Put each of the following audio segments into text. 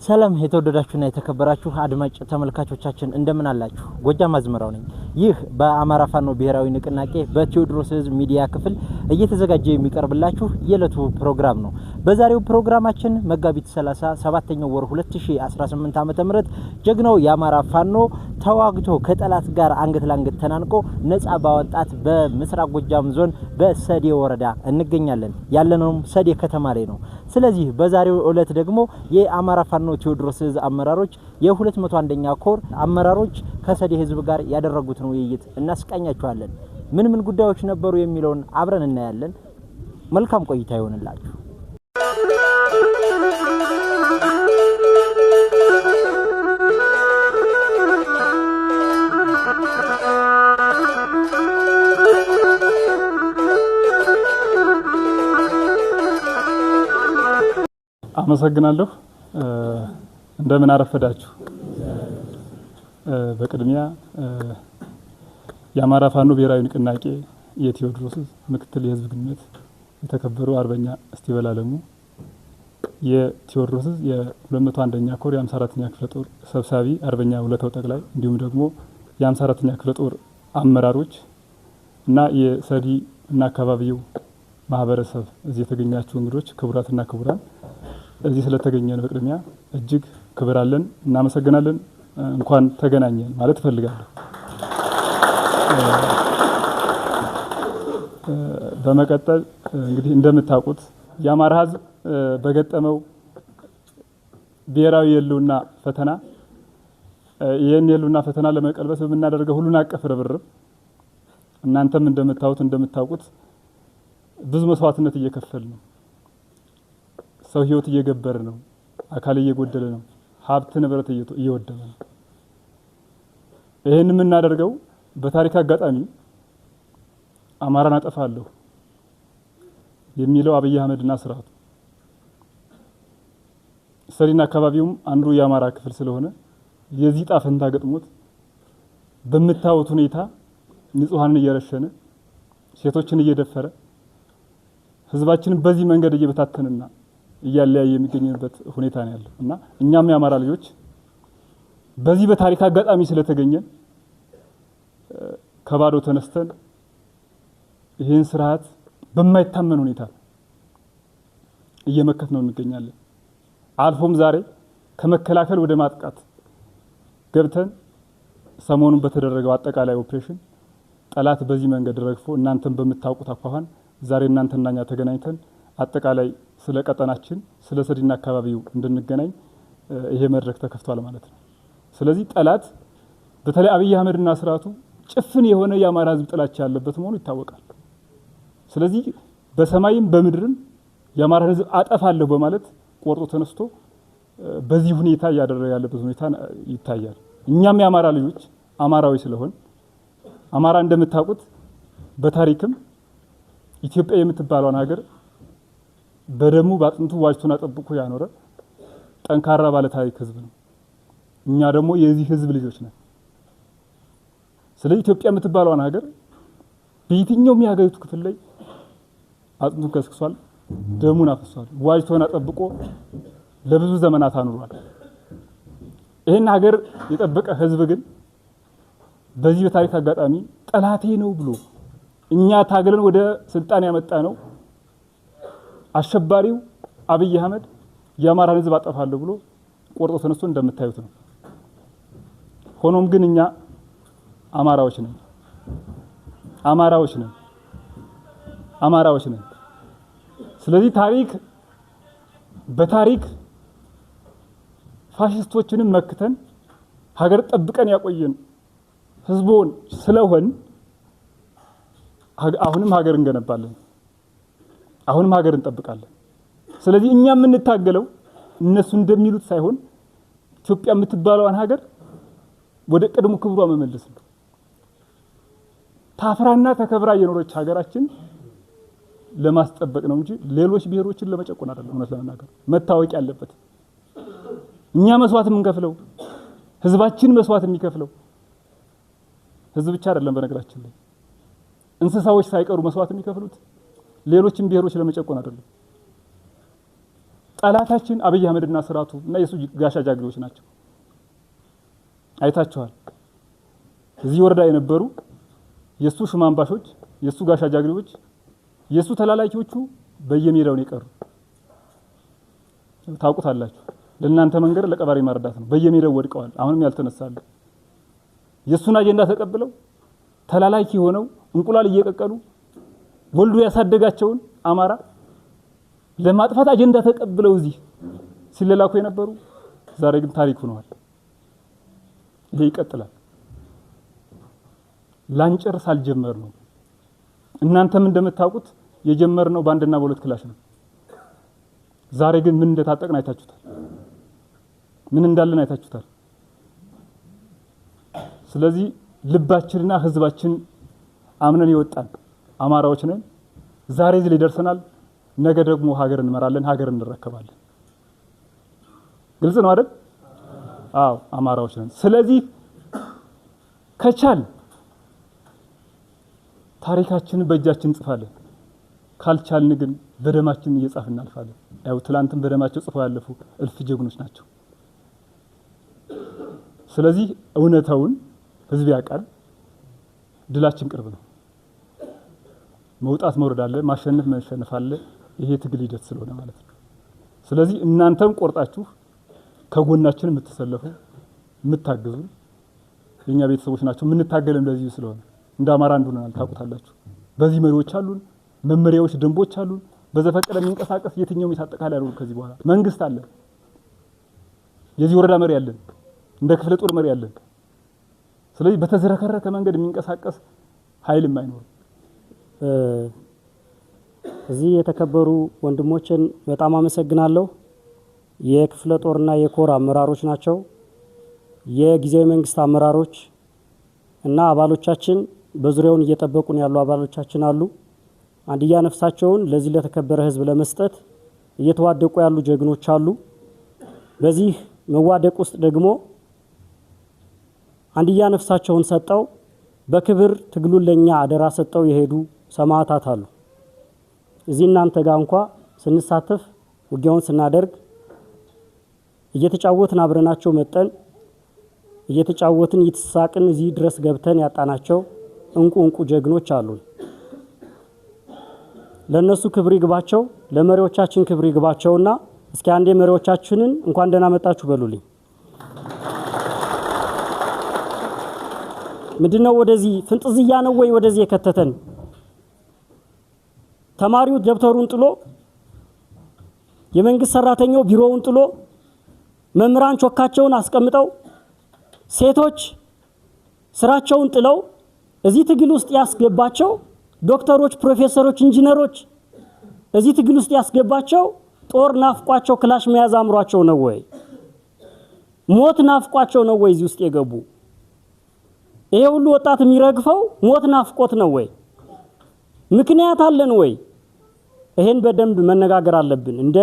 ሰላም የተወደዳችሁና የተከበራችሁ አድማጭ ተመልካቾቻችን እንደምን አላችሁ? ጎጃም አዝመራው ነኝ። ይህ በአማራ ፋኖ ብሔራዊ ንቅናቄ በቴዎድሮስ ህዝብ ሚዲያ ክፍል እየተዘጋጀ የሚቀርብላችሁ የዕለቱ ፕሮግራም ነው። በዛሬው ፕሮግራማችን መጋቢት 30 7ኛው ወር 2018 ዓ.ም ጀግናው የአማራ ፋኖ ተዋግቶ ከጠላት ጋር አንገት ለአንገት ተናንቆ ነፃ ባወጣት በምስራቅ ጎጃም ዞን በሰዴ ወረዳ እንገኛለን። ያለነውም ሰዴ ከተማ ላይ ነው። ስለዚህ በዛሬው ዕለት ደግሞ የአማራ ፋኖ ቴዎድሮስ ህዝብ አመራሮች የ201ኛ ኮር አመራሮች ከሰዴ ህዝብ ጋር ያደረጉትን ውይይት እናስቃኛችኋለን። ምን ጉዳዮች ነበሩ የሚለውን አብረን እናያለን። መልካም ቆይታ ይሆንላችሁ። አመሰግናለሁ። እንደምን አረፈዳችሁ። በቅድሚያ የአማራ ፋኖ ብሔራዊ ንቅናቄ የቴዎድሮስ ምክትል የህዝብ ግንኙነት የተከበሩ አርበኛ እስቲበላ አለሙ የቴዎድሮስ የ201ኛ ኮር የ54ኛ ክፍለ ጦር ሰብሳቢ አርበኛ ውለታው ጠቅላይ እንዲሁም ደግሞ የ54ኛ ክፍለ ጦር አመራሮች እና የሰዲ እና አካባቢው ማህበረሰብ እዚህ የተገኛችሁ እንግዶች ክቡራትና ክቡራን እዚህ ስለተገኘን በቅድሚያ እጅግ ክብር አለን፣ እናመሰግናለን። እንኳን ተገናኘን ማለት እፈልጋለሁ። በመቀጠል እንግዲህ እንደምታውቁት የአማራ ህዝብ በገጠመው ብሔራዊ የህልውና ፈተና ይህን የህልውና ፈተና ለመቀልበስ በምናደርገው ሁሉን አቀፍ ርብርብ እናንተም እንደምታውቁት ብዙ መስዋዕትነት እየከፈል ነው። ሰው ህይወት እየገበር ነው፣ አካል እየጎደለ ነው፣ ሀብት ንብረት እየወደመ ነው። ይሄን የምናደርገው በታሪክ አጋጣሚ አማራን አጠፋለሁ የሚለው አብይ አህመድና ስርዓቱ ሰሪና አካባቢውም አንዱ የአማራ ክፍል ስለሆነ የዚህ ጣፈንታ ገጥሞት በመታወት ሁኔታ ንጹሃንን እየረሸነ ሴቶችን እየደፈረ ህዝባችንን በዚህ መንገድ እየበታተነና እያለያየ የሚገኝበት ሁኔታ ነው ያለው እና እኛም የአማራ ልጆች በዚህ በታሪክ አጋጣሚ ስለተገኘን ከባዶ ተነስተን ይህን ስርዓት በማይታመን ሁኔታ እየመከት ነው እንገኛለን። አልፎም ዛሬ ከመከላከል ወደ ማጥቃት ገብተን ሰሞኑን በተደረገው አጠቃላይ ኦፕሬሽን ጠላት በዚህ መንገድ ረግፎ እናንተም በምታውቁት አኳኋን ዛሬ እናንተና እኛ ተገናኝተን አጠቃላይ ስለ ቀጠናችን ስለ ሰዲና አካባቢው እንድንገናኝ ይሄ መድረክ ተከፍቷል ማለት ነው። ስለዚህ ጠላት በተለይ አብይ አህመድና ስርዓቱ ጭፍን የሆነ የአማራ ህዝብ ጥላቻ ያለበት መሆኑ ይታወቃል። ስለዚህ በሰማይም በምድርም የአማራ ህዝብ አጠፋለሁ በማለት ቆርጦ ተነስቶ በዚህ ሁኔታ እያደረገ ያለበት ሁኔታ ይታያል። እኛም የአማራ ልጆች አማራዊ ስለሆን አማራ እንደምታውቁት በታሪክም ኢትዮጵያ የምትባለውን ሀገር በደሙ ባጥንቱ ዋጅቶና ጠብቆ ያኖረ ጠንካራ ባለ ታሪክ ህዝብ ነው። እኛ ደግሞ የዚህ ህዝብ ልጆች ነን። ስለዚህ ኢትዮጵያ የምትባለውን ሀገር በየትኛውም የሀገሪቱ ክፍል ላይ አጥንቱን ከስክሷል፣ ደሙን አፍሷል፣ ዋጅቶና ጠብቆ ለብዙ ዘመናት አኑሯል። ይሄን ሀገር የጠበቀ ህዝብ ግን በዚህ በታሪክ አጋጣሚ ጠላቴ ነው ብሎ እኛ ታገለን ወደ ስልጣን ያመጣ ነው አሸባሪው አብይ አህመድ የአማራ ህዝብ አጠፋለሁ ብሎ ቆርጦ ተነስቶ እንደምታዩት ነው። ሆኖም ግን እኛ አማራዎች ነን። ስለዚህ በታሪክ ፋሽስቶችንም መክተን ሀገር ጠብቀን ያቆየን ህዝቦን ስለሆን አሁንም ሀገር እንገነባለን፣ አሁንም ሀገር እንጠብቃለን። ስለዚህ እኛ የምንታገለው እነሱ እንደሚሉት ሳይሆን ኢትዮጵያ የምትባለውን ሀገር ወደ ቀድሞ ክብሯ መመለስ ነው። ታፍራና ተከብራ የኖረች ሀገራችን ለማስጠበቅ ነው እንጂ ሌሎች ብሔሮችን ለመጨቆን አይደለም። እውነት ለመናገር መታወቅ ያለበት እኛ መስዋዕት የምንከፍለው ህዝባችን መስዋዕት የሚከፍለው ህዝብ ብቻ አይደለም። በነገራችን ላይ እንስሳዎች ሳይቀሩ መስዋዕት የሚከፍሉት ሌሎችን ብሔሮች ለመጨቆን አይደለም። ጠላታችን አብይ አህመድና ስራቱ እና የሱ ጋሻ ጃግሬዎች ናቸው። አይታችኋል። እዚህ ወረዳ የነበሩ የሱ ሽማምባሾች፣ የሱ ጋሻ ጃግሬዎች፣ የሱ ተላላኪዎቹ በየሜዳው ነው የቀሩ። ታውቁታላችሁ። ለእናንተ መንገር ለቀባሪ ማርዳት ነው። በየሜዳው ወድቀዋል። አሁንም ያልተነሳሉ። የሱን አጀንዳ ተቀብለው ተላላኪ ሆነው እንቁላል እየቀቀሉ ወልዶ ያሳደጋቸውን አማራ ለማጥፋት አጀንዳ ተቀብለው እዚህ ሲለላኩ የነበሩ ዛሬ ግን ታሪክ ሆነዋል። ይሄ ይቀጥላል። ላንጨርስ አልጀመርነው። እናንተም እንደምታውቁት የጀመርነው ባንድና በሁለት ክላሽ ነው። ዛሬ ግን ምን እንደታጠቅን አይታችሁታል። ምን እንዳለን አይታችሁታል። ስለዚህ ልባችንና ህዝባችን አምነን ይወጣል አማራዎች ነን። ዛሬ እዚህ ላይ ደርሰናል። ነገ ደግሞ ሀገር እንመራለን፣ ሀገር እንረከባለን። ግልጽ ነው አይደል? አዎ አማራዎች ነን። ስለዚህ ከቻል ታሪካችንን በእጃችን እንጽፋለን። ካልቻልን ግን በደማችን እየጻፍን እናልፋለን። ያው ትላንትም በደማቸው ጽፈው ያለፉ እልፍ ጀግኖች ናቸው። ስለዚህ እውነታውን ህዝብ ያውቃል። ድላችን ቅርብ ነው። መውጣት መውረድ አለ፣ ማሸነፍ መሸነፍ አለ። ይሄ ትግል ሂደት ስለሆነ ማለት ነው። ስለዚህ እናንተም ቆርጣችሁ ከጎናችን የምትሰለፉ የምታግዙ የኛ ቤተሰቦች ናቸው። የምንታገለም ለዚህ ስለሆነ እንደ አማራ እንደሆነናል። ታውቁታላችሁ። በዚህ መሪዎች አሉን፣ መመሪያዎች፣ ደንቦች አሉን። በዘፈቀደ የሚንቀሳቀስ የትኛውም የታጠቃለ ያለው ከዚህ በኋላ መንግስት አለ። የዚህ ወረዳ መሪ አለን፣ እንደ ክፍለ ጦር መሪ አለን። ስለዚህ በተዘረከረከ መንገድ የሚንቀሳቀስ ኃይልም አይኖርም። እዚህ የተከበሩ ወንድሞችን በጣም አመሰግናለሁ። የክፍለ ጦርና የኮር አመራሮች ናቸው። የጊዜያዊ መንግስት አመራሮች እና አባሎቻችን በዙሪያውን እየጠበቁን ያሉ አባሎቻችን አሉ። አንድያ ነፍሳቸውን ለዚህ ለተከበረ ህዝብ ለመስጠት እየተዋደቁ ያሉ ጀግኖች አሉ። በዚህ መዋደቅ ውስጥ ደግሞ አንድያ ነፍሳቸውን ሰጠው በክብር ትግሉን ለኛ አደራ ሰጠው የሄዱ ሰማዕታት አሉ። እዚህ እናንተ ጋር እንኳን ስንሳተፍ ውጊያውን ስናደርግ እየተጫወትን አብረናቸው መጠን እየተጫወትን እየተሳቅን እዚህ ድረስ ገብተን ያጣናቸው እንቁ ጀግኖች አሉ። ለነሱ ክብር ይግባቸው፣ ለመሪዎቻችን ክብር ይግባቸውና እስኪ አንዴ መሪዎቻችንን እንኳን ደህና መጣችሁ በሉልኝ። ምንድነው ወደዚህ ፍንጥዝያ ነው ወይ ወደዚህ የከተተን? ተማሪው ደብተሩን ጥሎ፣ የመንግስት ሰራተኛው ቢሮውን ጥሎ፣ መምህራን ቾካቸውን አስቀምጠው፣ ሴቶች ስራቸውን ጥለው እዚህ ትግል ውስጥ ያስገባቸው ዶክተሮች፣ ፕሮፌሰሮች፣ ኢንጂነሮች እዚህ ትግል ውስጥ ያስገባቸው ጦር ናፍቋቸው ክላሽ መያዝ አምሯቸው ነው ወይ? ሞት ናፍቋቸው ነው ወይ እዚህ ውስጥ የገቡ? ይሄ ሁሉ ወጣት የሚረግፈው ሞት ናፍቆት ነው ወይ? ምክንያት አለን ወይ? ይሄን በደንብ መነጋገር አለብን። እንደ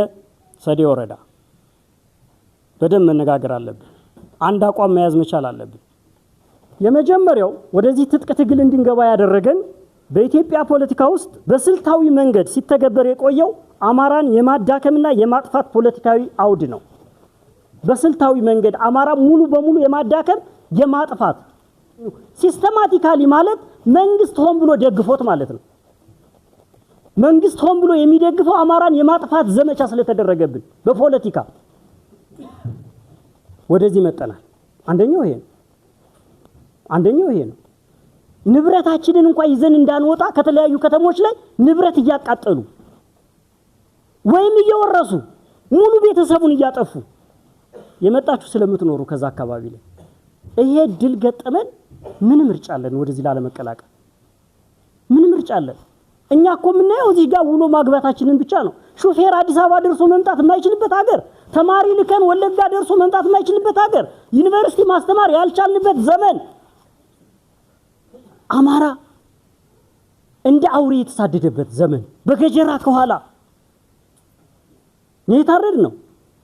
ሰዴ ወረዳ በደንብ መነጋገር አለብን። አንድ አቋም መያዝ መቻል አለብን። የመጀመሪያው ወደዚህ ትጥቅ ትግል እንድንገባ ያደረገን በኢትዮጵያ ፖለቲካ ውስጥ በስልታዊ መንገድ ሲተገበር የቆየው አማራን የማዳከምና የማጥፋት ፖለቲካዊ አውድ ነው። በስልታዊ መንገድ አማራ ሙሉ በሙሉ የማዳከም የማጥፋት ሲስተማቲካሊ ማለት መንግስት ሆን ብሎ ደግፎት ማለት ነው። መንግስት ሆን ብሎ የሚደግፈው አማራን የማጥፋት ዘመቻ ስለተደረገብን በፖለቲካ ወደዚህ መጣናል። አንደኛው ይሄ ነው። ንብረታችንን እንኳን ይዘን እንዳንወጣ ከተለያዩ ከተሞች ላይ ንብረት እያቃጠሉ ወይም እየወረሱ ሙሉ ቤተሰቡን እያጠፉ የመጣችሁ ስለምትኖሩ ከዛ አካባቢ ላይ ይሄ ድል ገጠመን። ምን ምርጫ አለን? ወደዚህ ላለመቀላቀል ምን ምርጫ አለን? እኛ እኮ የምናየው እዚህ ጋር ውሎ ማግባታችንን ብቻ ነው። ሹፌር አዲስ አበባ ደርሶ መምጣት የማይችልበት ሀገር፣ ተማሪ ልከን ወለጋ ደርሶ መምጣት የማይችልበት ሀገር፣ ዩኒቨርሲቲ ማስተማር ያልቻልንበት ዘመን፣ አማራ እንደ አውሬ የተሳደደበት ዘመን፣ በገጀራ ከኋላ የታረድ ነው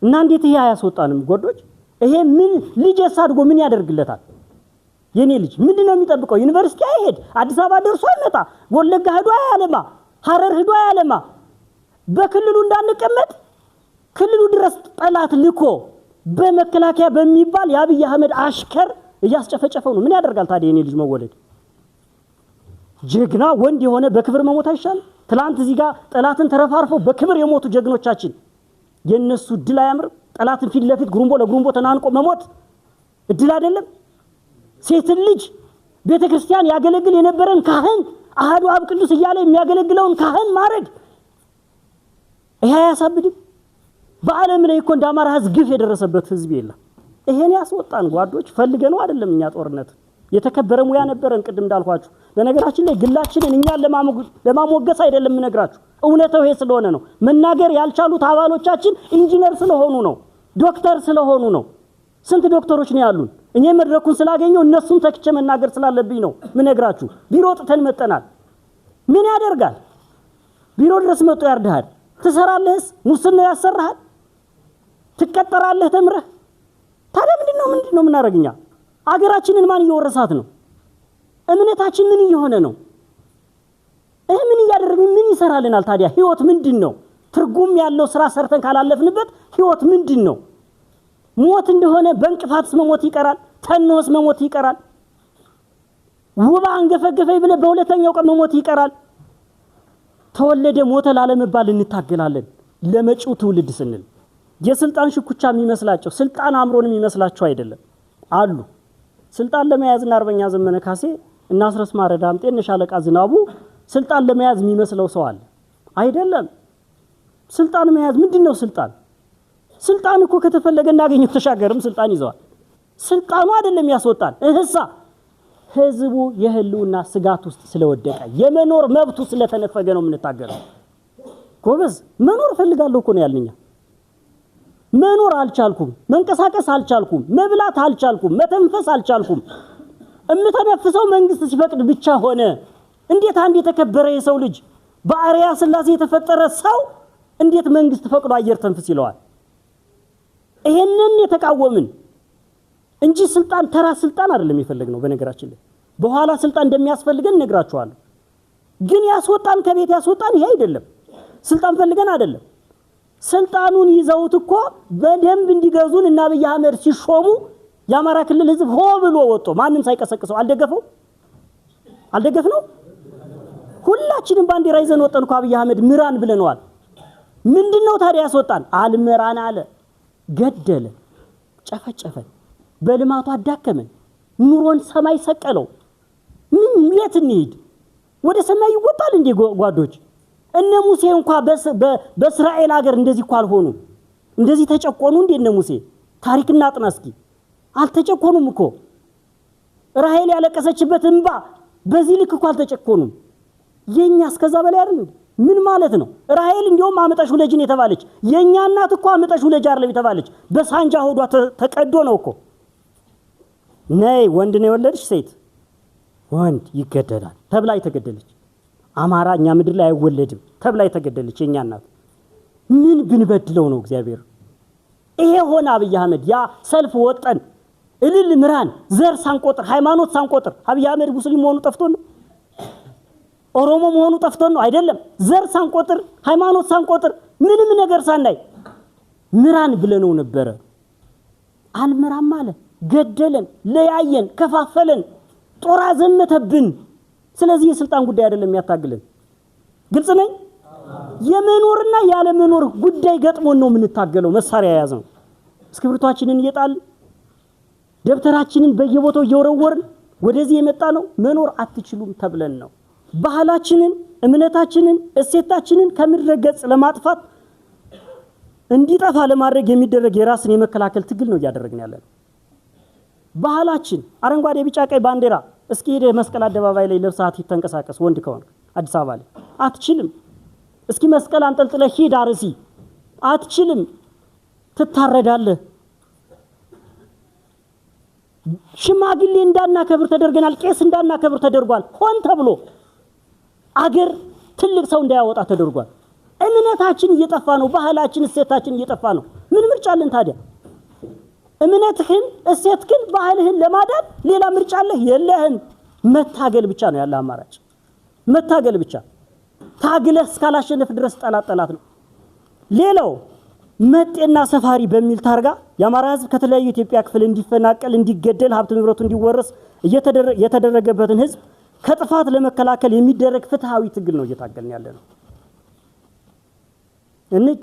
እና እንዴት ይሄ አያስወጣንም? ጎዶች ይሄ ምን ልጅ አሳድጎ ምን ያደርግለታል? የኔ ልጅ ምንድነው የሚጠብቀው? ዩኒቨርሲቲ አይሄድ፣ አዲስ አበባ ደርሶ አይመጣ፣ ወለጋ ሄዶ አያለማ፣ ሐረር ሄዶ አያለማ፣ በክልሉ እንዳንቀመጥ ክልሉ ድረስ ጠላት ልኮ በመከላከያ በሚባል የአብይ አህመድ አሽከር እያስጨፈጨፈው ነው። ምን ያደርጋል ታዲያ የኔ ልጅ መወለድ? ጀግና ወንድ የሆነ በክብር መሞት አይሻል? ትላንት እዚህ ጋር ጠላትን ተረፋርፈው በክብር የሞቱ ጀግኖቻችን የነሱ ድል አያምር? ጠላትን ፊት ለፊት ጉሩምቦ ለጉሩምቦ ተናንቆ መሞት እድል አይደለም? ሴት ልጅ ቤተክርስቲያን ያገለግል የነበረን ካህን አሃዱ አብ ቅዱስ እያለ የሚያገለግለውን ካህን ማረድ ይሄ ያሳብድም? በዓለም ላይ እኮ እንደ አማራ ህዝብ ግፍ የደረሰበት ህዝብ የለም። ይሄን ያስወጣን ጓዶች ፈልገነው አይደለም። እኛ ጦርነት የተከበረ ሙያ ነበረን ቅድም እንዳልኳችሁ። በነገራችን ላይ ግላችንን እኛን ለማሞገስ አይደለም የምነግራችሁ፣ እውነታው ይሄ ስለሆነ ነው። መናገር ያልቻሉት አባሎቻችን ኢንጂነር ስለሆኑ ነው፣ ዶክተር ስለሆኑ ነው። ስንት ዶክተሮች ነው ያሉን? እኔ መድረኩን ስላገኘው እነሱን ተክቼ መናገር ስላለብኝ ነው ምነግራችሁ። ቢሮ ጥተን መጠናል። ምን ያደርጋል? ቢሮ ድረስ መጥቶ ያርዳሃል። ትሰራለህስ? ሙስና ያሰራሃል። ትቀጠራለህ ተምረህ። ታዲያ ምንድነው ምናረግኛ? አገራችንን ማን እየወረሳት ነው? እምነታችን ምን እየሆነ ነው? ምን እያደረግን ምን ይሰራልናል? ታዲያ ህይወት ምንድነው? ትርጉም ያለው ስራ ሰርተን ካላለፍንበት ህይወት ምንድነው? ሞት እንደሆነ በእንቅፋትስ መሞት ይቀራል፣ ተኖስ መሞት ይቀራል። ውባ አንገፈገፈኝ ብለ በሁለተኛው ቀን መሞት ይቀራል። ተወለደ ሞተ ላለመባል እንታገላለን ለመጪው ትውልድ ስንል። የስልጣን ሽኩቻ የሚመስላቸው ስልጣን አምሮን የሚመስላቸው አይደለም አሉ። ስልጣን ለመያዝና አርበኛ ዘመነ ካሴ እና አስረስ ማረ ዳምጤ እና ሻለቃ ዝናቡ ስልጣን ለመያዝ የሚመስለው ሰው አለ። አይደለም። ስልጣን መያዝ ምንድነው? ስልጣን እኮ ከተፈለገ እናገኘው ተሻገርም ስልጣን ይዘዋል። ስልጣኑ አይደለም ያስወጣን። እህሳ ህዝቡ የህልውና ስጋት ውስጥ ስለወደቀ የመኖር መብቱ ስለተነፈገ ነው የምንታገለው። ጎበዝ መኖር ፈልጋለሁ እኮ ነው ያልኛ። መኖር አልቻልኩም፣ መንቀሳቀስ አልቻልኩም፣ መብላት አልቻልኩም፣ መተንፈስ አልቻልኩም። እምተነፍሰው መንግስት ሲፈቅድ ብቻ ሆነ። እንዴት አንድ የተከበረ የሰው ልጅ በአርያ ስላሴ የተፈጠረ ሰው እንዴት መንግስት ፈቅዶ አየር ተንፍስ ይለዋል? ይሄንን የተቃወምን እንጂ ስልጣን ተራ ስልጣን አይደለም የፈለግነው። በነገራችን ላይ በኋላ ስልጣን እንደሚያስፈልገን ነግራችኋለሁ። ግን ያስወጣን ከቤት ያስወጣን ይሄ አይደለም። ስልጣን ፈልገን አይደለም። ስልጣኑን ይዘውት እኮ በደንብ እንዲገዙን እና አብይ አህመድ ሲሾሙ የአማራ ክልል ህዝብ ሆ ብሎ ወጥቶ ማንም ሳይቀሰቅሰው አልደገፍነው። ሁላችንም ባንዲራ ይዘን ወጣን እኮ አብይ አህመድ ምራን ብለነዋል። ምንድነው ታዲያ ያስወጣን? አልመራን አለ። ገደለ፣ ጨፈጨፈን፣ በልማቱ አዳከመን፣ ኑሮን ሰማይ ሰቀለው። ምን የት እንሂድ? ወደ ሰማይ ይወጣል እንዴ ጓዶች? እነ ሙሴ እንኳን በእስራኤል ሀገር እንደዚህ እኮ አልሆኑ። እንደዚህ ተጨቆኑ እንዴ እነ ሙሴ? ታሪክና አጥና እስኪ። አልተጨቆኑም እኮ። ራሔል ያለቀሰችበት እንባ በዚህ ልክ እኮ አልተጨቆኑም። የኛ እስከዛ በላይ አይደል? ምን ማለት ነው? ራሔል እንዲያውም አመጣሽ ወለጅን የተባለች የኛ እናት እኮ አመጣሽ ወለጅ አይደለም የተባለች በሳንጃ ሆዷ ተቀዶ ነው እኮ። ነይ ወንድ ነው የወለድሽ ሴት ወንድ ይገደላል ተብላ የተገደለች። አማራ እኛ ምድር ላይ አይወለድም ተብላ የተገደለች የኛ እናት። ምን ብንበድለው ነው እግዚአብሔር? ይሄ ሆነ አብይ አህመድ ያ ሰልፍ ወጠን እልል ምራን ዘር ሳንቆጥር ሃይማኖት ሳንቆጥር አብይ አህመድ ሙስሊም መሆኑ ጠፍቶ ነው? ኦሮሞ መሆኑ ጠፍቶ ነው? አይደለም። ዘር ሳንቆጥር ሃይማኖት ሳንቆጥር ምንም ነገር ሳናይ ምራን ብለነው ነበረ። አልመራም አለ። ገደለን፣ ለያየን፣ ከፋፈለን፣ ጦር አዘመተብን። ስለዚህ የስልጣን ጉዳይ አይደለም የሚያታግለን። ግልጽ ነኝ? የመኖርና ያለ መኖር ጉዳይ ገጥሞን ነው የምንታገለው። መሳሪያ ያዘ ነው። እስክሪብቶአችንን እየጣል ደብተራችንን በየቦታው እየወረወርን ወደዚህ የመጣ ነው። መኖር አትችሉም ተብለን ነው። ባህላችንን፣ እምነታችንን፣ እሴታችንን ከምድረ ገጽ ለማጥፋት እንዲጠፋ ለማድረግ የሚደረግ የራስን የመከላከል ትግል ነው እያደረግን ያለን። ባህላችን አረንጓዴ፣ ቢጫ፣ ቀይ ባንዲራ እስኪ ሄደ መስቀል አደባባይ ላይ ለብሳት ይተንቀሳቀስ ወንድ ከሆነ አዲስ አበባ ላይ አትችልም። እስኪ መስቀል አንጠልጥለ ሂድ አርሲ አትችልም። ትታረዳለህ። ሽማግሌ እንዳናከብር ተደርገናል። ቄስ እንዳናከብር ተደርጓል። ሆን ተብሎ አገር ትልቅ ሰው እንዳያወጣ ተደርጓል። እምነታችን እየጠፋ ነው። ባህላችን፣ እሴታችን እየጠፋ ነው። ምን ምርጫ አለን ታዲያ? እምነትህን፣ እሴትህን፣ ባህልህን ለማዳን ሌላ ምርጫ አለህ? የለህም። መታገል ብቻ ነው ያለ አማራጭ። መታገል ብቻ። ታግለህ እስካላሸነፍ ድረስ ጠላት ነው። ሌላው መጤና ሰፋሪ በሚል ታርጋ የአማራ ህዝብ ከተለያዩ ኢትዮጵያ ክፍል እንዲፈናቀል እንዲገደል ሀብት ንብረቱ እንዲወረስ የተደረገበትን ህዝብ ከጥፋት ለመከላከል የሚደረግ ፍትሃዊ ትግል ነው እየታገልን ያለ ነው። እንድ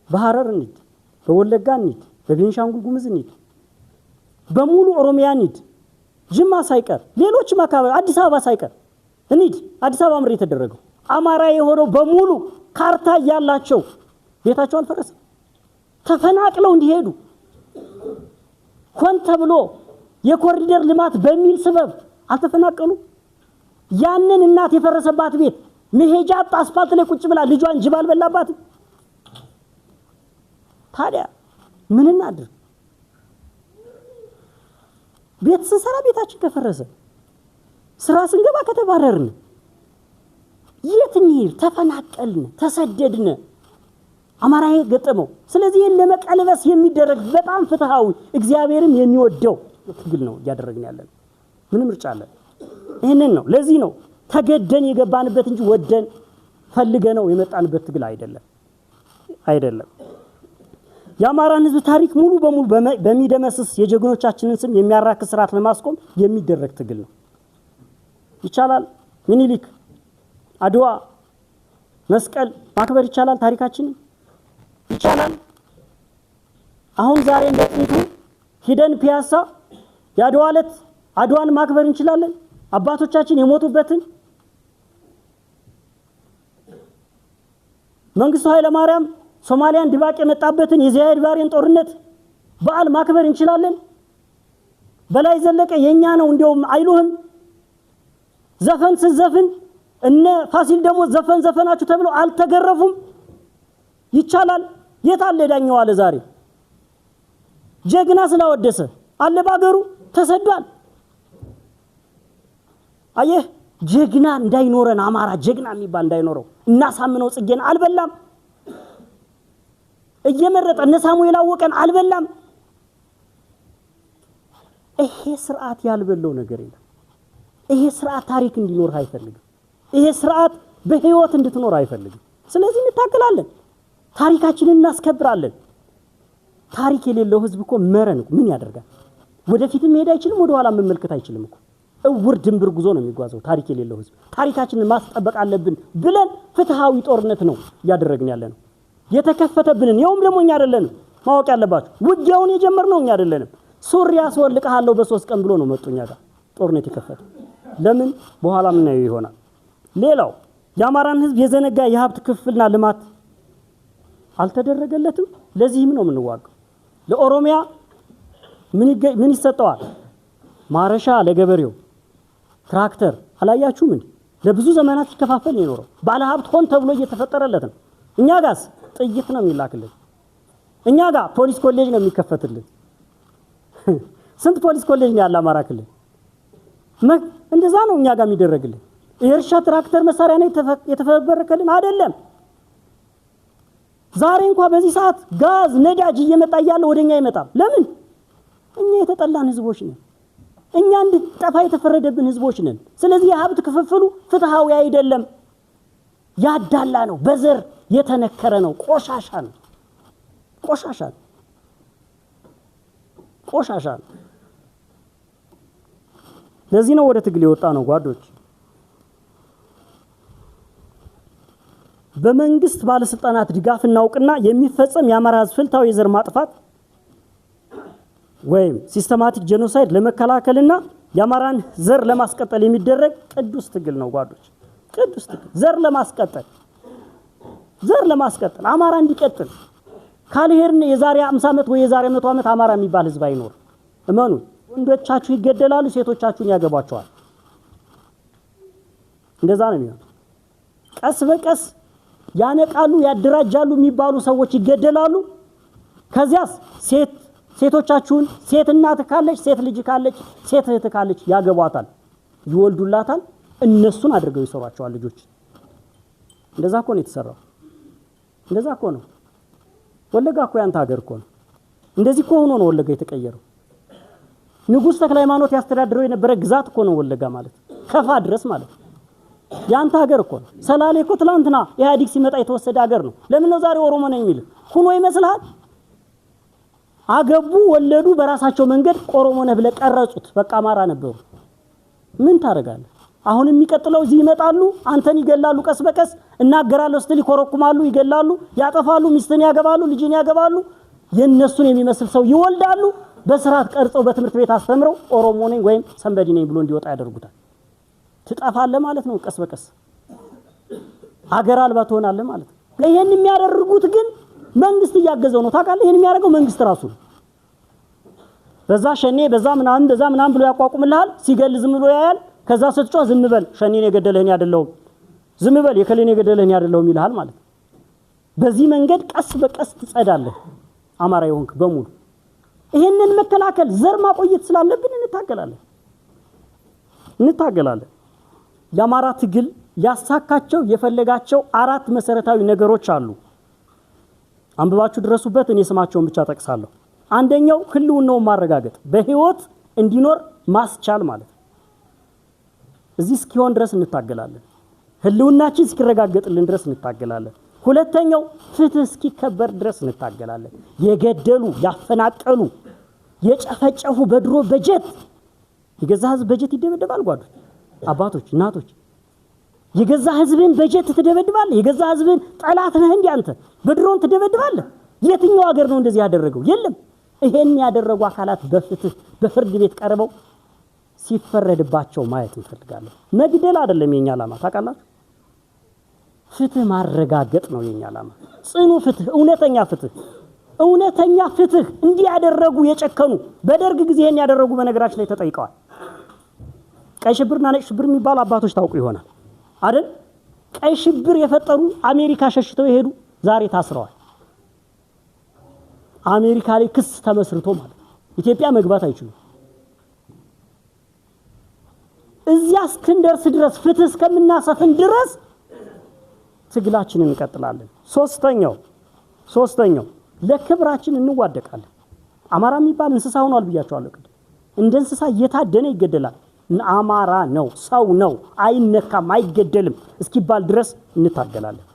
በሐረር እንድ በወለጋ እንድ በቤንሻንጉል ጉሙዝ እንድ በሙሉ ኦሮሚያ እንድ ጅማ ሳይቀር ሌሎችም አካባቢ አዲስ አበባ ሳይቀር እንድ አዲስ አበባ ምር የተደረገው አማራ የሆነው በሙሉ ካርታ ያላቸው ቤታቸው አልፈረሰም። ተፈናቅለው እንዲሄዱ ሆን ተብሎ የኮሪደር ልማት በሚል ሰበብ አልተፈናቀሉ። ያንን እናት የፈረሰባት ቤት መሄጃ አስፋልት ላይ ቁጭ ብላ ልጇን ጅብ አልበላባት። ታዲያ ምን እናድርግ? ቤት ስንሰራ ቤታችን ከፈረሰ፣ ስራ ስንገባ ከተባረርን፣ የት እንሂድ? ተፈናቀልን፣ ተሰደድን። አማራ ገጠመው። ስለዚህ ለመቀልበስ የሚደረግ በጣም ፍትሃዊ እግዚአብሔርም የሚወደው ትግል ነው እያደረግን ያለን። ምንም ምርጫ አለ? ይሄንን ነው። ለዚህ ነው ተገደን የገባንበት እንጂ ወደን ፈልገነው የመጣንበት ትግል አይደለም። የአማራን ህዝብ ታሪክ ሙሉ በሙሉ በሚደመስስ የጀግኖቻችንን ስም የሚያራክስ ስርዓት ለማስቆም የሚደረግ ትግል ነው። ይቻላል። ምኒልክ፣ አድዋ፣ መስቀል ማክበር ይቻላል። ታሪካችንን ይቻላል። አሁን ዛሬ እንደጥንቱ ሂደን ፒያሳ የአድዋ ዕለት አድዋን ማክበር እንችላለን። አባቶቻችን የሞቱበትን መንግስቱ ኃይለ ማርያም ሶማሊያን ድባቅ የመጣበትን የዚያድ ባሬን ጦርነት በዓል ማክበር እንችላለን። በላይ ዘለቀ የኛ ነው እንደውም አይሉህም። ዘፈን ስዘፍን እነ ፋሲል ደግሞ ዘፈናችሁ ተብሎ አልተገረፉም። ይቻላል። የታለ ዳኛው አለ ዛሬ ጀግና ስላወደሰ አለ ባገሩ ተሰዷል። አየህ ጀግና እንዳይኖረን አማራ ጀግና የሚባል እንዳይኖረው እናሳምነው ጽጌን አልበላም። እየመረጠ እነ ሳሙኤል አወቀን አልበላም። ይሄ ስርዓት ያልበለው ነገር የለም። ይሄ ስርዓት ታሪክ እንዲኖር አይፈልግም። ይሄ ስርዓት በህይወት እንድትኖር አይፈልግም። ስለዚህ እንታገላለን፣ ታሪካችንን እናስከብራለን። ታሪክ የሌለው ህዝብ እኮ መረን ምን ያደርጋል? ወደፊትም መሄድ አይችልም፣ ወደ ኋላ መመልከት አይችልም እኮ። እውር ድንብር ጉዞ ነው የሚጓዘው ታሪክ የሌለው ህዝብ። ታሪካችንን ማስጠበቅ አለብን ብለን ፍትሃዊ ጦርነት ነው ያደረግን ያለነው። የተከፈተብንን ያውም ደግሞ እኛ አይደለንም ማወቅ ያለባችሁ። ውጊያውን የጀመርነው እኛ አይደለንም። ሱሪያ ያስወልቀሃለሁ በ3 ቀን ብሎ ነው መጡኛ ጋር ጦርነት የከፈተ። ለምን? በኋላ ምን ነው ይሆናል። ሌላው የአማራን ህዝብ የዘነጋ የሀብት ክፍልና ልማት አልተደረገለትም። ለዚህም ነው የምንዋጋው። ለኦሮሚያ ምን ይሰጠዋል? ማረሻ ለገበሬው ትራክተር አላያችሁም እንዴ? ለብዙ ዘመናት ሲከፋፈል የኖረው ባለሀብት ሆን ተብሎ እየተፈጠረለት ነው። እኛ ጋርስ ጥይት ነው የሚላክልን። እኛ ጋር ፖሊስ ኮሌጅ ነው የሚከፈትልን። ስንት ፖሊስ ኮሌጅ ነው ያለ አማራ ክልል? እንደዛ ነው እኛ ጋር የሚደረግልን። የእርሻ ትራክተር መሳሪያ ነው የተፈበረከልን አይደለም። ዛሬ እንኳን በዚህ ሰዓት ጋዝ ነዳጅ እየመጣ ያለ ወደኛ ይመጣል። ለምን? እኛ የተጠላን ህዝቦች ነን። እኛ እንድንጠፋ የተፈረደብን ህዝቦች ነን። ስለዚህ የሀብት ክፍፍሉ ፍትሃዊ አይደለም፣ ያዳላ ነው፣ በዘር የተነከረ ነው፣ ቆሻሻ ነው። ለዚህ ነው ወደ ትግል የወጣ ነው ጓዶች። በመንግስት ባለስልጣናት ድጋፍ እናውቅና የሚፈጸም የአማራ ህዝብ ፍልታዊ የዘር ማጥፋት ወይም ሲስተማቲክ ጄኖሳይድ ለመከላከልና የአማራን ዘር ለማስቀጠል የሚደረግ ቅዱስ ትግል ነው ጓዶች። ቅዱስ ትግል ዘር ለማስቀጠል አማራ እንዲቀጥል ካልሄድን የዛሬ 50 ዓመት ወይ የዛሬ 100 ዓመት አማራ የሚባል ህዝብ አይኖር። እመኑ። ወንዶቻችሁ ይገደላሉ፣ ሴቶቻችሁን ያገባቸዋል። እንደዛ ነው የሚሆነው። ቀስ በቀስ ያነቃሉ፣ ያደራጃሉ የሚባሉ ሰዎች ይገደላሉ። ከዚያስ ሴቶቻችሁን ሴት እናት ካለች፣ ሴት ልጅ ካለች፣ ሴት እህት ካለች ያገቧታል፣ ይወልዱላታል። እነሱን አድርገው ይሰሯቸዋል ልጆች። እንደዛ እኮ ነው የተሰራው። እንደዛ እኮ ነው። ወለጋ እኮ ያንተ ሀገር እኮ ነው። እንደዚህ እኮ ሆኖ ነው ወለጋ የተቀየረው። ንጉስ ተክለ ሃይማኖት ያስተዳድረው የነበረ ግዛት እኮ ነው ወለጋ ማለት፣ ከፋ ድረስ ማለት። ያንተ ሀገር እኮ ነው። ሰላሌ እኮ ትላንትና ኢህአዲግ ሲመጣ የተወሰደ ሀገር ነው። ለምን ነው ዛሬ ኦሮሞ ነኝ የሚል ሁኖ ይመስልሃል? አገቡ ወለዱ በራሳቸው መንገድ ኦሮሞ ነህ ብለ ቀረጹት። በቃ አማራ ነበሩ። ምን ታረጋለህ? አሁን የሚቀጥለው እዚህ ይመጣሉ፣ አንተን ይገላሉ፣ ቀስ በቀስ እናገራለሁ ስትል ይኮረኩማሉ፣ ይገላሉ፣ ያጠፋሉ፣ ሚስትን ያገባሉ፣ ልጅን ያገባሉ፣ የነሱን የሚመስል ሰው ይወልዳሉ። በስርዓት ቀርጸው በትምህርት ቤት አስተምረው ኦሮሞ ነኝ ወይም ሰንበዲ ነኝ ብሎ እንዲወጣ ያደርጉታል። ትጠፋለህ ማለት ነው። ቀስ በቀስ አገር አልባ ትሆናለህ ማለት ነው። ይሄን የሚያደርጉት ግን መንግስት እያገዘው ነው። ታውቃለህ? ይሄን የሚያደርገው መንግስት ራሱ ነው። በዛ ሸኔ በዛ ምናምን ብሎ ያቋቁምልሃል። ሲገል ዝም ብሎ ያያል። ከዛ ስትጮህ ዝም በል ሸኔን የገደለህን ያደለውም ዝም በል የከሌን የገደለህን ያደለውም ይልሃል ማለት ነው። በዚህ መንገድ ቀስ በቀስ ትጸዳለህ አማራ ይሆንክ በሙሉ። ይሄንን መከላከል ዘር ማቆየት ስላለብን እንታገላለን። የአማራ ትግል ያሳካቸው የፈለጋቸው 4 መሰረታዊ ነገሮች አሉ። አንብባችሁ ድረሱበት። እኔ ስማቸውን ብቻ ጠቅሳለሁ። አንደኛው ህልውናውን ማረጋገጥ፣ በህይወት እንዲኖር ማስቻል ማለት ነው። እዚህ እስኪሆን ድረስ እንታገላለን። ህልውናችን እስኪረጋገጥልን ድረስ እንታገላለን። ሁለተኛው ፍትህ እስኪከበር ድረስ እንታገላለን። የገደሉ ያፈናቀሉ የጨፈጨፉ በድሮ በጀት የገዛ ህዝብ በጀት ይደበደባል። ጓዶች፣ አባቶች፣ እናቶች የገዛ ህዝብን በጀት ትደበድባለህ። የገዛ ህዝብን ጠላት ነህ እንዴ አንተ? በድሮን ትደበድባለህ። የትኛው ሀገር ነው እንደዚህ ያደረገው? የለም። ይሄን ያደረጉ አካላት በፍትህ በፍርድ ቤት ቀርበው ሲፈረድባቸው ማየት እንፈልጋለን። መግደል አይደለም የኛ ዓላማ። ታውቃላችሁ? ፍትህ ማረጋገጥ ነው የኛ ዓላማ። ጽኑ ፍትህ፣ እውነተኛ ፍትህ እንዲያደረጉ የጨከኑ በደርግ ጊዜ ይሄን ያደረጉ በነገራችን ላይ ተጠይቀዋል። ቀይ ሽብርና ነጭ ሽብር የሚባሉ አባቶች ታውቁ ይሆናል አይደል? ቀይ ሽብር የፈጠሩ አሜሪካ ሸሽተው የሄዱ ዛሬ ታስረዋል። አሜሪካ ላይ ክስ ተመስርቶ ማለት ኢትዮጵያ መግባት አይችሉም። እዚያ እስክንደርስ ድረስ ፍትህ እስከምናሰፍን ድረስ ትግላችንን እንቀጥላለን። ሶስተኛው ለክብራችን እንዋደቃለን። አማራ የሚባል እንስሳ ሆኗል ብያቸዋለሁ። እንደ እንስሳ እየታደነ ይገደላል። አማራ ነው፣ ሰው ነው፣ አይነካም፣ አይገደልም እስኪባል ድረስ እንታገላለን።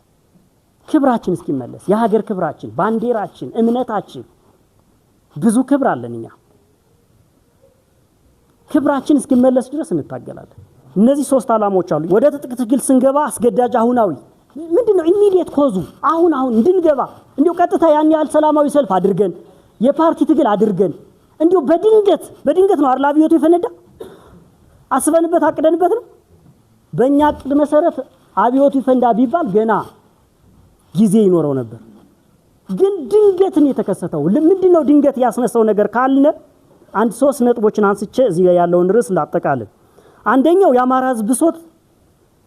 ክብራችን እስኪመለስ የሀገር ክብራችን፣ ባንዲራችን፣ እምነታችን ብዙ ክብር አለን እኛ። ክብራችን እስኪመለስ ድረስ እንታገላለን። እነዚህ 3 ዓላማዎች አሉ። ወደ ትጥቅ ትግል ስንገባ አስገዳጅ አሁናዊ ምንድነው? ኢሚዲየት ኮዙ አሁን እንድንገባ እንዲሁ ቀጥታ ያን ያህል ሰላማዊ ሰልፍ አድርገን የፓርቲ ትግል አድርገን እንዲሁ በድንገት ነው አይደል አብዮቱ የፈነዳ? አስበንበት አቅደንበት ነው። በእኛ እቅድ መሰረት አብዮቱ ይፈንዳ ቢባል ገና ጊዜ ይኖረው ነበር። ግን ድንገት ነው የተከሰተው። ምንድነው ድንገት ያስነሳው ነገር ካልነ አንድ 3 ነጥቦችን አንስቼ እዚህ ያለውን ርዕስ ላጠቃልል። አንደኛው የአማራ ህዝብ ብሶት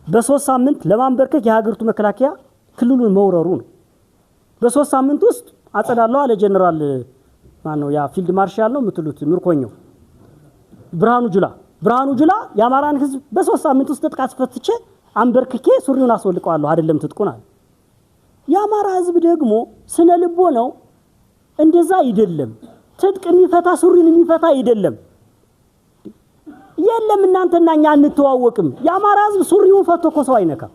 በ3 ሳምንት ለማንበርከክ የሀገሪቱ መከላከያ ክልሉን መውረሩ ነው። በ3 ሳምንት ውስጥ አጸዳለው አለ ጀነራል ማነው ያ ፊልድ ማርሻል ነው የምትሉት ምርኮኛው ብርሃኑ ጁላ የአማራን ህዝብ በ3 ሳምንት ውስጥ ጥቃት ፈትቼ አንበርክኬ ሱሪውን አስወልቀዋለሁ አይደለም ትጥቁን አለ። የአማራ ህዝብ ደግሞ ስነ ልቦ ነው እንደዛ አይደለም። ትጥቅ የሚፈታ ሱሪን የሚፈታ አይደለም። የለም እናንተና እኛ አንተዋወቅም። የአማራ ህዝብ ሱሪውን ፈቶ እኮ ሰው አይነካም።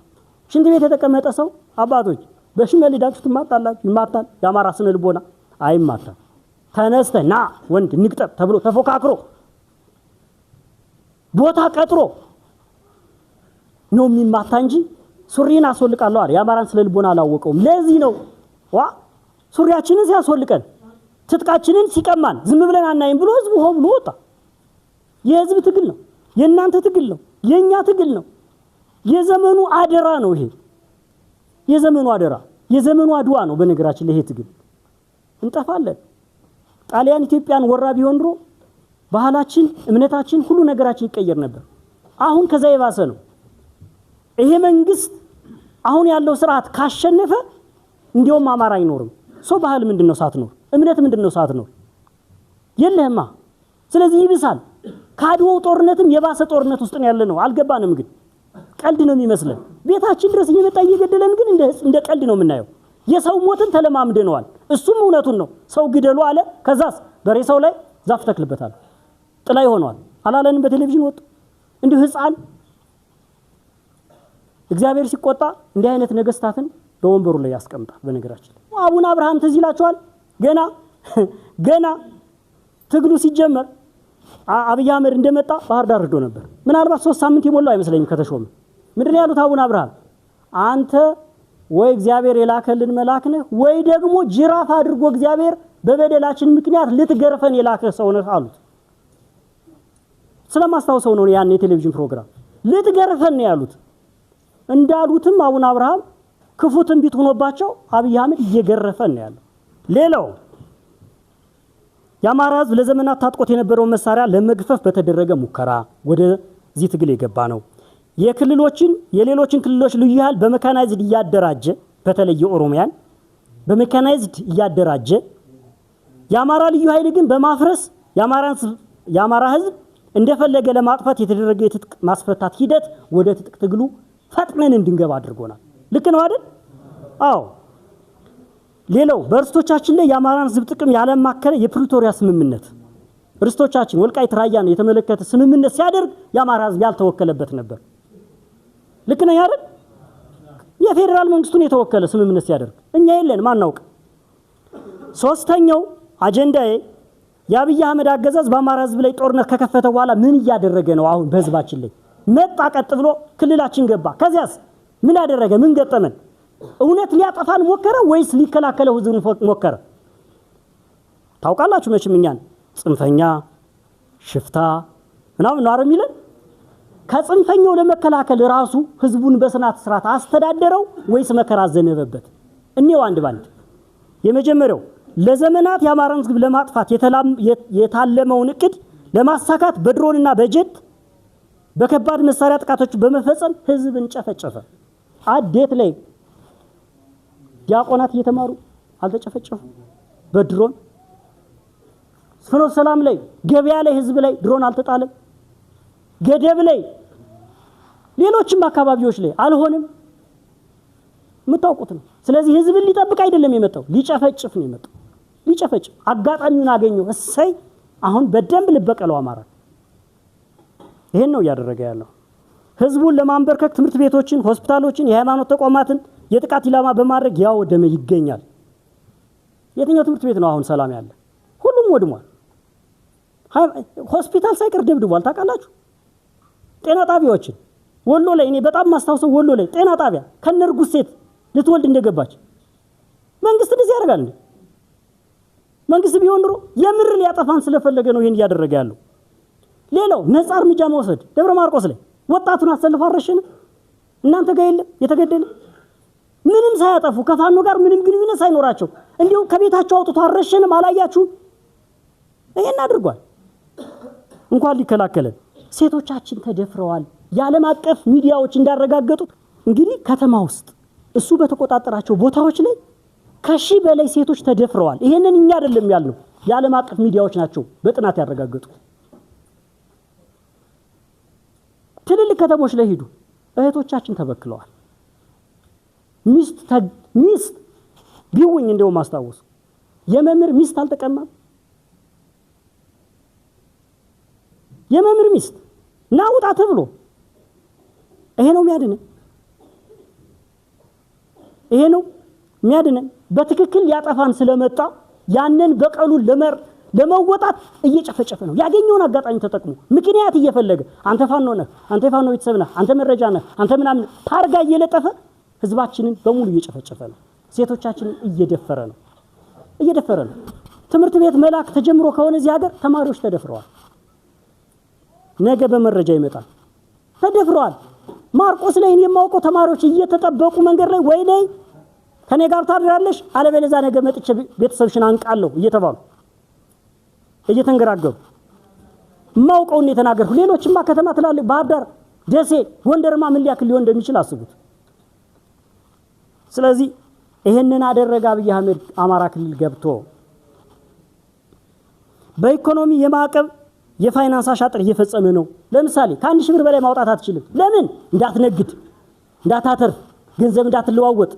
ሽንት ቤት የተቀመጠ ሰው አባቶች በሽመል ዳችሁ ትማታላችሁ፣ ይማታል። የአማራ ስነ ልቦና አይማታም። ተነስተና ወንድ ንቅጠብ ተብሎ ተፎካክሮ ቦታ ቀጥሮ ነው የሚማታ እንጂ ሱሪን አስወልቃለሁ አለ። የአማራን ስነ ልቦና አላወቀውም። ለዚህ ነው ሱሪያችንን ሲያስወልቀን ትጥቃችንን ሲቀማን ዝም ብለን አናይም ብሎ ህዝቡ ሆ ብሎ ወጣ። የህዝብ ትግል ነው፣ የእናንተ ትግል ነው፣ የኛ ትግል ነው። የዘመኑ አደራ ነው ይሄ። የዘመኑ አድዋ ነው። በነገራችን ላይ ይሄ ትግል እንጠፋለን። ጣሊያን ኢትዮጵያን ወራ ቢሆን ድሮ ባህላችን፣ እምነታችን፣ ሁሉ ነገራችን ይቀየር ነበር። አሁን ከዛ የባሰ ነው። ይሄ መንግስት አሁን ያለው ስርዓት ካሸነፈ እንዲያውም አማራ አይኖርም። ሰው ባህል ምንድነው ሳትኖር? እምነት ምንድነው ሳትኖር? የለህማ። ስለዚህ ይብሳል። ካድወው ጦርነትም የባሰ ጦርነት ውስጥ ነው ያለነው። አልገባንም። ግን ቀልድ ነው የሚመስለን። ቤታችን ድረስ እየመጣ እየገደለን ግን እንደ ቀልድ ነው የምናየው። የሰው ሞትን ተለማምደነዋል። እሱም እውነቱን ነው። ሰው ግደሉ አለ። ከዛስ በሬሳው ላይ ዛፍ ተክልበታል። ጥላ ይሆነዋል አላለንም? በቴሌቪዥን ወጡ። እንዲሁ ህፃን እግዚአብሔር ሲቆጣ እንዲህ አይነት ነገስታትን በወንበሩ ላይ ያስቀምጣል። በነገራችን አቡነ አብርሃም ትዝ ይላችኋል። ገና ትግሉ ሲጀመር አብይ አህመድ እንደመጣ ባህር ዳር ሄዶ ነበር። ምናልባት 3 ሳምንት የሞላው አይመስለኝም ከተሾመ። ምንድነው ያሉት አቡነ አብርሃም? አንተ ወይ እግዚአብሔር የላከልን መልአክ ነህ ወይ ደግሞ ጅራፍ አድርጎ እግዚአብሔር በበደላችን ምክንያት ልትገርፈን የላከ ሰው ነህ አሉት። ስለማስታውሰው ነው ያን የቴሌቪዥን ፕሮግራም ልትገርፈን ነው ያሉት። እንዳሉትም አቡነ አብርሃም ክፉ ትንቢት ሆኖባቸው አብይ አህመድ እየገረፈን ነው ያለው። ሌላው የአማራ ህዝብ ለዘመናት ታጥቆት የነበረውን መሳሪያ ለመግፈፍ በተደረገ ሙከራ ወደዚህ ትግል የገባ ነው። የሌሎችን ክልሎች ልዩ ኃይል በመካናይዝድ እያደራጀ በተለይ የኦሮሚያን በመካናይዝድ እያደራጀ የአማራ ልዩ ኃይል ግን በማፍረስ የአማራ ህዝብ እንደፈለገ ለማጥፋት የተደረገ የትጥቅ ማስፈታት ሂደት ወደ ትጥቅ ትግሉ ፈጥነን እንድንገባ አድርጎናል። ልክ ነው አይደል? አዎ። ሌላው በርስቶቻችን ላይ የአማራን ህዝብ ጥቅም ያለማከለ የፕሪቶሪያ ስምምነት ርስቶቻችን ወልቃይት ራያን የተመለከተ ስምምነት ሲያደርግ የአማራ ህዝብ ያልተወከለበት ነበር። ልክ ነው አይደል? የፌደራል መንግስቱን የተወከለ ስምምነት ሲያደርግ እኛ የለን ማናውቅ። ሶስተኛው አጀንዳዬ የአብይ አህመድ አገዛዝ በአማራ ህዝብ ላይ ጦርነት ከከፈተ በኋላ ምን እያደረገ ነው? አሁን በህዝባችን ላይ መጣ፣ ቀጥ ብሎ ክልላችን ገባ። ከዚያስ ምን አደረገ? ምን ገጠመን? እውነት ሊያጠፋን ሞከረ ወይስ ሊከላከለው ህዝቡን ሞከረ? ታውቃላችሁ መቼም እኛን ጽንፈኛ ሽፍታ ምናምን ነው አይደል? ከጽንፈኛው ለመከላከል ራሱ ህዝቡን በስናት ስርዓት አስተዳደረው ወይስ መከራ ዘነበበት? እኔው አንድ ባንድ የመጀመሪያው ለዘመናት የአማራን ህዝብ ለማጥፋት የታለመውን እቅድ ለማሳካት በድሮንና በጀት በከባድ መሳሪያ ጥቃቶች በመፈጸም ህዝብን ጨፈጨፈ። አዴት ላይ ዲያቆናት እየተማሩ አልተጨፈጨፉ በድሮን። ፍኖተ ሰላም ላይ ገበያ ላይ ህዝብ ላይ ድሮን አልተጣለም። ገደብ ላይ ሌሎችም አካባቢዎች ላይ አልሆንም። የምታውቁት ነው። ስለዚህ ህዝብን ሊጠብቅ አይደለም የመጣው፣ ሊጨፈጭፍ ነው የመጣው። ሊጨፈጭፍ አጋጣሚውን አገኘው። እሰይ አሁን በደንብ ልበቀለው አማራ። ይሄን ነው ያደረገ ያለው። ህዝቡን ለማንበርከክ ትምህርት ቤቶችን፣ ሆስፒታሎችን፣ የሃይማኖት ተቋማትን የጥቃት ኢላማ በማድረግ ያወደመ ይገኛል። የትኛው ትምህርት ቤት ነው አሁን ሰላም ያለ? ሁሉም ወድሟል። ሆስፒታል ሳይቀር ደብድቧል። ታውቃላችሁ? ጤና ጣቢያዎችን ወሎ ላይ እኔ በጣም ማስታውሰው ወሎ ላይ ጤና ጣቢያ ከነርጉስ ሴት ልትወልድ እንደገባች መንግስት እንደዚህ ያደርጋል እንዴ? መንግስት ቢሆን ኑሮ የምር ሊያጠፋን ስለፈለገ ነው ይሄን እያደረገ ያለው። ሌላው ነፃ እርምጃ መውሰድ ደብረ ማርቆስ ላይ ወጣቱን አሰልፎ አረሸነ። እናንተ ጋር የለም የተገደለ ምንም ሳያጠፉ ከፋኖ ጋር ምንም ግንኙነት ሳይኖራቸው እንዲሁ ከቤታቸው አውጥቶ አረሸንም። አላያችሁም? ይሄን አድርጓል። እንኳን ሊከላከለን ሴቶቻችን ተደፍረዋል። የዓለም አቀፍ ሚዲያዎች እንዳረጋገጡት እንግዲህ ከተማ ውስጥ እሱ በተቆጣጠራቸው ቦታዎች ላይ ከ1000 በላይ ሴቶች ተደፍረዋል። ይሄንን እኛ አይደለም ያልነው፣ የዓለም አቀፍ ሚዲያዎች ናቸው በጥናት ያረጋገጡት። ትልልቅ ከተሞች ላይ ሄዱ፣ እህቶቻችን ተበክለዋል። ሚስት ቢውኝ እንደው ማስታወስ የመምህር ሚስት አልተቀማም። የመምህር ሚስት ናውጣ ተብሎ ይሄ ነው የሚያድነን። ይሄ ነው የሚያድነን። በትክክል ያጠፋን ስለመጣ ያንን በቀሉን ለመወጣት እየጨፈጨፈ ነው። ያገኘውን አጋጣሚ ተጠቅሞ ምክንያት እየፈለገ አንተ ፋኖ ነህ፣ አንተ ፋኖ ቤተሰብ ነህ፣ አንተ መረጃ ነህ፣ አንተ ምናምን ታርጋ እየለጠፈ ህዝባችንን በሙሉ እየጨፈጨፈ ነው። ሴቶቻችንን እየደፈረ ነው። ትምህርት ቤት መላክ ተጀምሮ ከሆነ እዚህ ሀገር ተማሪዎች ተደፍረዋል። ነገ በመረጃ ይመጣል። ተደፍረዋል። ማርቆስ ላይ የማውቀው ተማሪዎች እየተጠበቁ መንገድ ላይ ወይ ላይ ከኔ ጋር ታድራለሽ አለበለዚያ ነገ መጥቼ ቤተሰብሽን አንቃለሁ እየተባሉ እየተንገራገሩ ማውቀው ነው የተናገርኩ። ሌሎችማ ከተማ ትላልቅ ባህር ዳር፣ ደሴ፣ ጎንደርማ ምን ሊያክል ሊሆን እንደሚችል አስቡት። ስለዚህ ይሄንን አደረገ አብይ አህመድ አማራ ክልል ገብቶ በኢኮኖሚ የማዕቀብ የፋይናንስ አሻጥር እየፈጸመ ነው። ለምሳሌ ከ1000 ብር በላይ ማውጣት አትችልም። ለምን? እንዳትነግድ፣ እንዳታተርፍ፣ ገንዘብ እንዳትለዋወጥ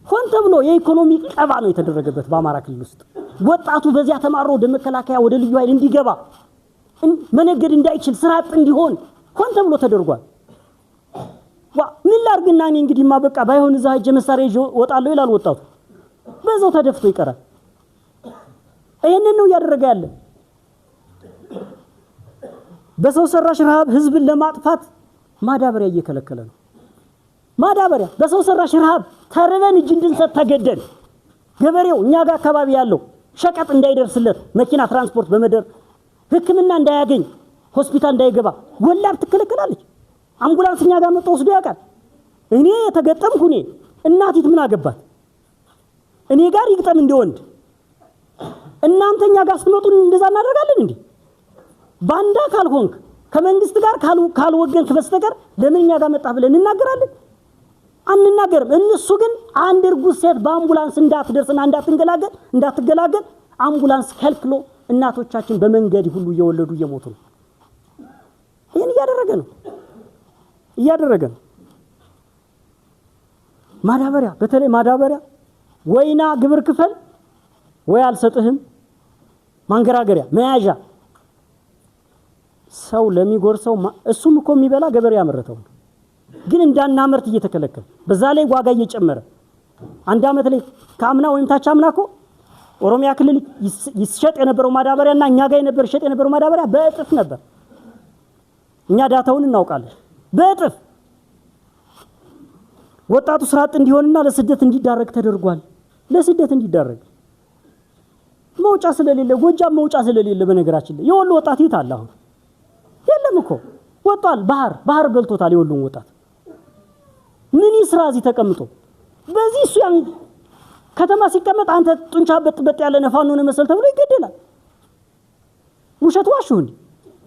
ሆን ተብሎ የኢኮኖሚ ቀባ ነው የተደረገበት በአማራ ክልል ውስጥ። ወጣቱ በዚያ ተማሮ ወደ መከላከያ ወደ ልዩ ኃይል እንዲገባ መነገድ እንዳይችል ስራ አጥ እንዲሆን ሆን ተብሎ ተደርጓል። ላርግና እኔ እንግዲህማ በቃ ባይሆን እዛ ሄጄ መሳሪያ ይዤ ወጣለሁ ይላል ወጣቱ። በዛው ተደፍቶ ይቀራል። ይሄንን ነው እያደረገ ያለ። በሰው ሰራሽ ረሃብ ህዝብን ለማጥፋት ማዳበሪያ እየከለከለ ነው። ማዳበሪያ በሰው ሰራሽ ረሃብ ተርበን እጅ እንድንሰጥ ተገደል። ገበሬው እኛ ጋር አካባቢ ያለው ሸቀጥ እንዳይደርስለት መኪና ትራንስፖርት በመደር ህክምና እንዳያገኝ ሆስፒታል እንዳይገባ ወላድ ትከለከላለች። አምቡላንስ እኛ ጋር መጥቶ ወስዶ ያውቃል። እኔ የተገጠምኩ እኔ እናቲት ምን አገባት? እኔ ጋር ይግጠም እንደወንድ። እናንተኛ ጋር ስትመጡ እንደዛ እናደርጋለን እንዴ? ባንዳ ካልሆንክ ከመንግስት ጋር ካልወገንክ በስተቀር ለምን እኛ ጋር መጣ ብለን እናገራለን? አንናገርም። እነሱ ግን አንድ እርጉዝ ሴት በአምቡላንስ እንዳትደርስና እንዳትገላገል አምቡላንስ ከልክሎ እናቶቻችን በመንገድ ሁሉ እየወለዱ እየሞቱ ነው። ይሄን እያደረገ ነው። ማዳበሪያ በተለይ ማዳበሪያ ወይና ግብር ክፈል ወይ አልሰጥህም ማንገራገሪያ መያዣ ሰው ለሚጎርሰው እሱም እኮ የሚበላ ገበሬ ያመረተው ግን እንዳናመርት እየተከለከለ በዛ ላይ ዋጋ እየጨመረ አንድ አመት ላይ ካምና ወይም ታቻምና እኮ ኦሮሚያ ክልል ይሸጥ የነበረው ማዳበሪያና እኛ ጋር ይሸጥ የነበረው ማዳበሪያ በእጥፍ ነበር። እኛ ዳታውን እናውቃለን። በእጥፍ ወጣቱ ስራ አጥ እንዲሆንና ለስደት እንዲዳረግ ተደርጓል። ለስደት እንዲዳረግ መውጫ ስለሌለ ጎጃም መውጫ ስለሌለ በነገራችን ላይ የወሎ ወጣት የት አለ አሁን? የለም እኮ ወጣል። ባህር በልቶታል የወሎን ወጣት። ምን ይስራ እዚህ ተቀምጦ? በዚህ እሱ ያን ከተማ ሲቀመጥ አንተ ጡንቻ በጥበጥ ያለ ነፋኖ ነው መሰል ተብሎ ይገደላል። ውሸት ዋሹ እንዴ?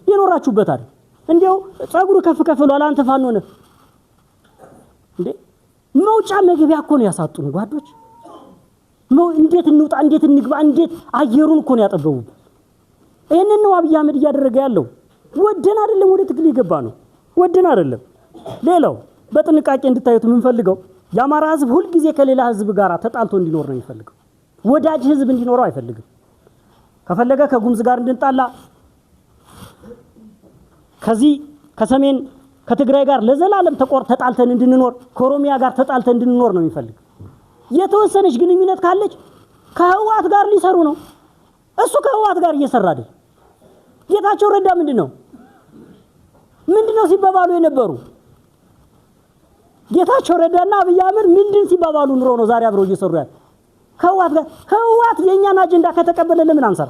የኖራችሁበት አይደል? እንዴው ጸጉሩ ከፍ ብሏል አንተ ፋኖ ነህ እንዴ? መውጫ መግቢያ እኮ ነው ያሳጡን ጓዶች። እንዴት እንውጣ፣ እንዴት እንግባ፣ እንዴት አየሩን እኮ ነው ያጠበቡ። ይሄንን ነው አብይ አህመድ እያደረገ ያለው። ወደን አይደለም ወደ ትግል ይገባ ነው፣ ወደን አይደለም። ሌላው በጥንቃቄ እንድታዩት የምንፈልገው የአማራ ህዝብ ሁሉ ጊዜ ከሌላ ህዝብ ጋር ተጣልቶ እንዲኖር ነው የሚፈልገው። ወዳጅ ህዝብ እንዲኖረው አይፈልግም። ከፈለገ ከጉምዝ ጋር እንድንጣላ ከዚህ ከሰሜን ከትግራይ ጋር ለዘላለም ተጣልተን እንድንኖር ከኦሮሚያ ጋር ተጣልተን እንድንኖር ነው የሚፈልግ። የተወሰነች ግንኙነት ካለች ከህዋት ጋር ሊሰሩ ነው። እሱ ከህዋት ጋር እየሰራ አይደል? ጌታቸው ረዳ ምንድነው ሲባባሉ የነበሩ? ጌታቸው ረዳና አብይ አህመድ ምንድን ሲባባሉ ኑሮ ነው ዛሬ አብረው እየሰሩ ያለ? ከህዋት ጋር። ህዋት የኛን አጀንዳ ከተቀበለ ለምን አንሰራ?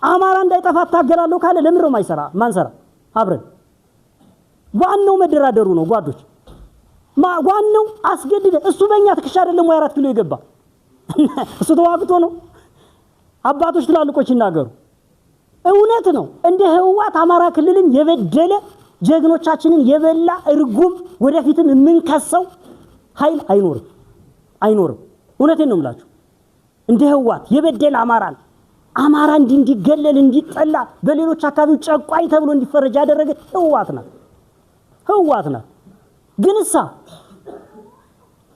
አማራ እንዳይጠፋ ታገላለሁ ካለ ለምን ነው ማንሰራ? አብረን ዋናው መደራደሩ ነው ጓዶች። ዋናው አስገድደ እሱ በእኛ ትከሻ አይደለም ወይ 4 ኪሎ ይገባ እሱ ተዋግቶ ነው። አባቶች ትላልቆች ይናገሩ። እውነት ነው። እንደ ህዋት አማራ ክልልን የበደለ ጀግኖቻችንን የበላ እርጉም ወደፊትም የምንከሰው ኃይል አይኖርም። እውነቴን ነው የምላችሁ። እንደ ህዋት የበደለ አማራ እንዲገለል እንዲጠላ በሌሎች አካባቢዎች ጨቋኝ ተብሎ እንዲፈረጅ ያደረገ ህዋት ናት። ግንሳ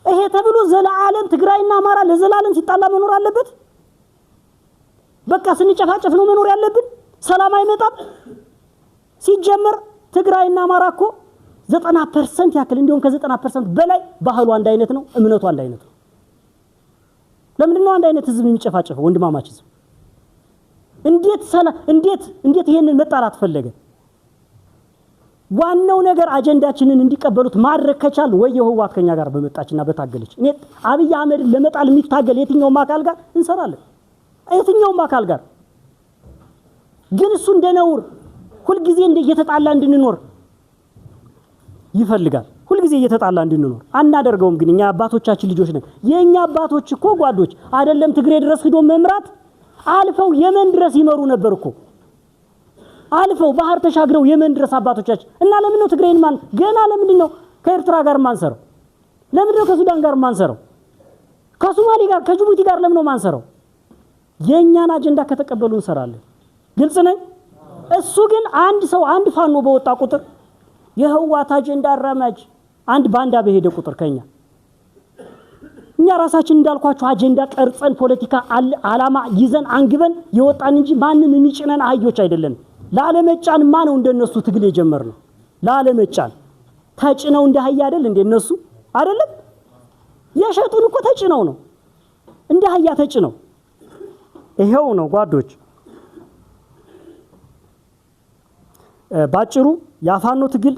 ይሄ ተብሎ ዘላለም ትግራይና አማራ ለዘላለም ሲጣላ መኖር አለበት? በቃ ስንጨፋጨፍ ነው መኖር ያለብን? ሰላም አይመጣም። ሲጀመር ትግራይና አማራ እኮ 90% ያክል እንዲሁም ከ90% በላይ ባህሉ አንድ አይነት ነው፣ እምነቱ አንድ አይነት ነው። ለምንድን ነው አንድ አይነት ህዝብ የሚጨፋጨፈው? ወንድማማች ህዝብ እንዴት ይሄንን መጣላት ፈለገ? ዋናው ነገር አጀንዳችንን እንዲቀበሉት ማድረግ ከቻል ወይ የህዋት ከኛ ጋር በመጣችና በታገለች እኔ አብይ አህመድ ለመጣል የሚታገል የትኛውም አካል ጋር እንሰራለን። የትኛውም አካል ጋር ግን እሱ እንደነውር ሁሉ ጊዜ እየተጣላ እንድንኖር ይፈልጋል። ሁሉ ጊዜ እየተጣላ እንድንኖር አናደርገውም። ግን እኛ አባቶቻችን ልጆች ነን። የኛ አባቶች እኮ ጓዶች አይደለም ትግሬ ድረስ ሄዶ መምራት አልፈው የመን ድረስ ይመሩ ነበር እኮ። አልፈው ባህር ተሻግረው የመን ድረስ አባቶቻችን እና ለምን ነው ትግሬን ገና ለምን ነው ከኤርትራ ጋር ማንሰረው? ለምን ነው ከሱዳን ጋር ማንሰረው? ከሶማሌ ጋር ከጅቡቲ ጋር ለምን ነው ማንሰረው? የኛን አጀንዳ ከተቀበሉ እንሰራለን። ግልጽ ነኝ። እሱ ግን አንድ ሰው አንድ ፋኖ በወጣ ቁጥር የህዋት አጀንዳ አራማጅ አንድ ባንዳ በሄደ ቁጥር እኛ ራሳችን እንዳልኳችሁ አጀንዳ ቀርጸን ፖለቲካ አላማ ይዘን አንግበን የወጣን እንጂ ማንንም የሚጭነን አህዮች አይደለም። ለዓለመጫን ማነው እንደነሱ ትግል የጀመርነው? ለዓለመጫን ተጭነው እንደ አህያ አይደል እንደ እነሱ አይደለም የሸጡን እኮ ተጭነው ነው እንደ አህያ ተጭነው ይሄው ነው ጓዶች ባጭሩ ያፋኖ ትግል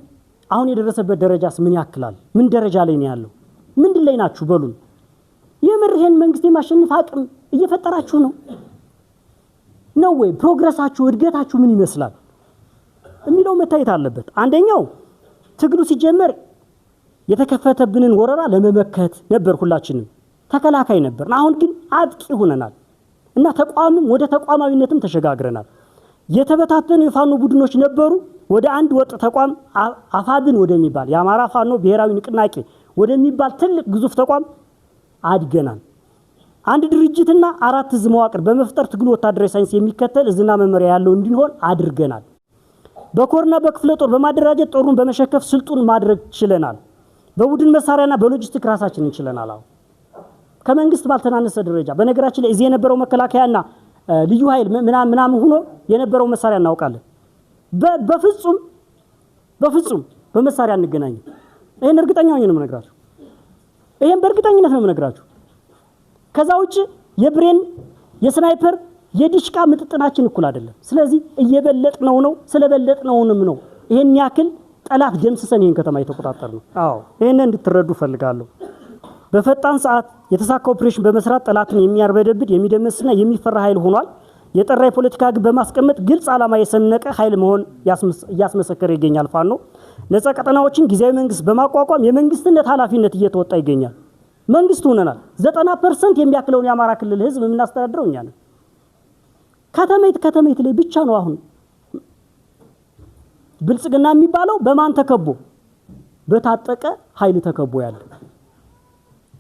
አሁን የደረሰበት ደረጃስ ምን ያክላል ምን ደረጃ ላይ ነው ያለው ምንድን ላይ ናችሁ በሉን የምርህን መንግስት የማሸነፍ አቅም እየፈጠራችሁ ነው ወይ ፕሮግረሳችሁ እድገታችሁ ምን ይመስላል የሚለው መታየት አለበት አንደኛው ትግሉ ሲጀመር የተከፈተብንን ወረራ ለመመከት ነበር ሁላችንም ተከላካይ ነበር አሁን ግን አጥቂ ሆነናል እና ተቋምም ወደ ተቋማዊነትም ተሸጋግረናል የተበታተኑ የፋኖ ቡድኖች ነበሩ ወደ አንድ ወጥ ተቋም አፋብን ወደሚባል የአማራ ፋኖ ብሔራዊ ንቅናቄ ወደሚባል ትልቅ ግዙፍ ተቋም አድገናል አንድ ድርጅትና 4 እዝ መዋቅር በመፍጠር ትግሉ ወታደራዊ ሳይንስ የሚከተል እዝና መመሪያ ያለው እንዲሆን አድርገናል በኮርና በክፍለ ጦር በማደራጀት ጦሩን በመሸከፍ ስልጡን ማድረግ ችለናል በቡድን መሳሪያና በሎጂስቲክ ራሳችንን ችለናል ከመንግስት ባልተናነሰ ደረጃ በነገራችን ላይ እዚህ የነበረው መከላከያና ልዩ ኃይል ምናምን ሆኖ የነበረው መሳሪያ እናውቃለን በፍጹም በመሳሪያ እንገናኝ ይሄን እርግጠኛ ነኝ ነው የምነግራችሁ ይሄን በእርግጠኝነት ነው የምነግራችሁ ከዛ ውጪ የብሬን የስናይፐር የዲሽቃ ምጥጥናችን እኩል አይደለም ስለዚህ እየበለጥነው ነው ስለበለጥነውንም ነው ይሄን ያክል ጠላት ደምስሰን ይሄን ከተማ የተቆጣጠር ነው አዎ ይሄን እንድትረዱ ፈልጋለሁ በፈጣን ሰዓት የተሳካ ኦፕሬሽን በመስራት ጠላትን የሚያርበደብድ የሚደመስና የሚፈራ ኃይል ሆኗል የጠራ የፖለቲካ ግብ በማስቀመጥ ግልጽ ዓላማ የሰነቀ ኃይል መሆን ያስመሰከረ ይገኛል ፋኖ ነፃ ቀጠናዎችን ጊዜያዊ መንግስት በማቋቋም የመንግስትነት ኃላፊነት እየተወጣ ይገኛል መንግስት ሆነናል 90% የሚያክለውን የአማራ ክልል ህዝብ የምናስተዳድረው እኛ ነን ከተመይት ላይ ብቻ ነው አሁን ብልጽግና የሚባለው በማን ተከቦ በታጠቀ ኃይል ተከቦ ያለ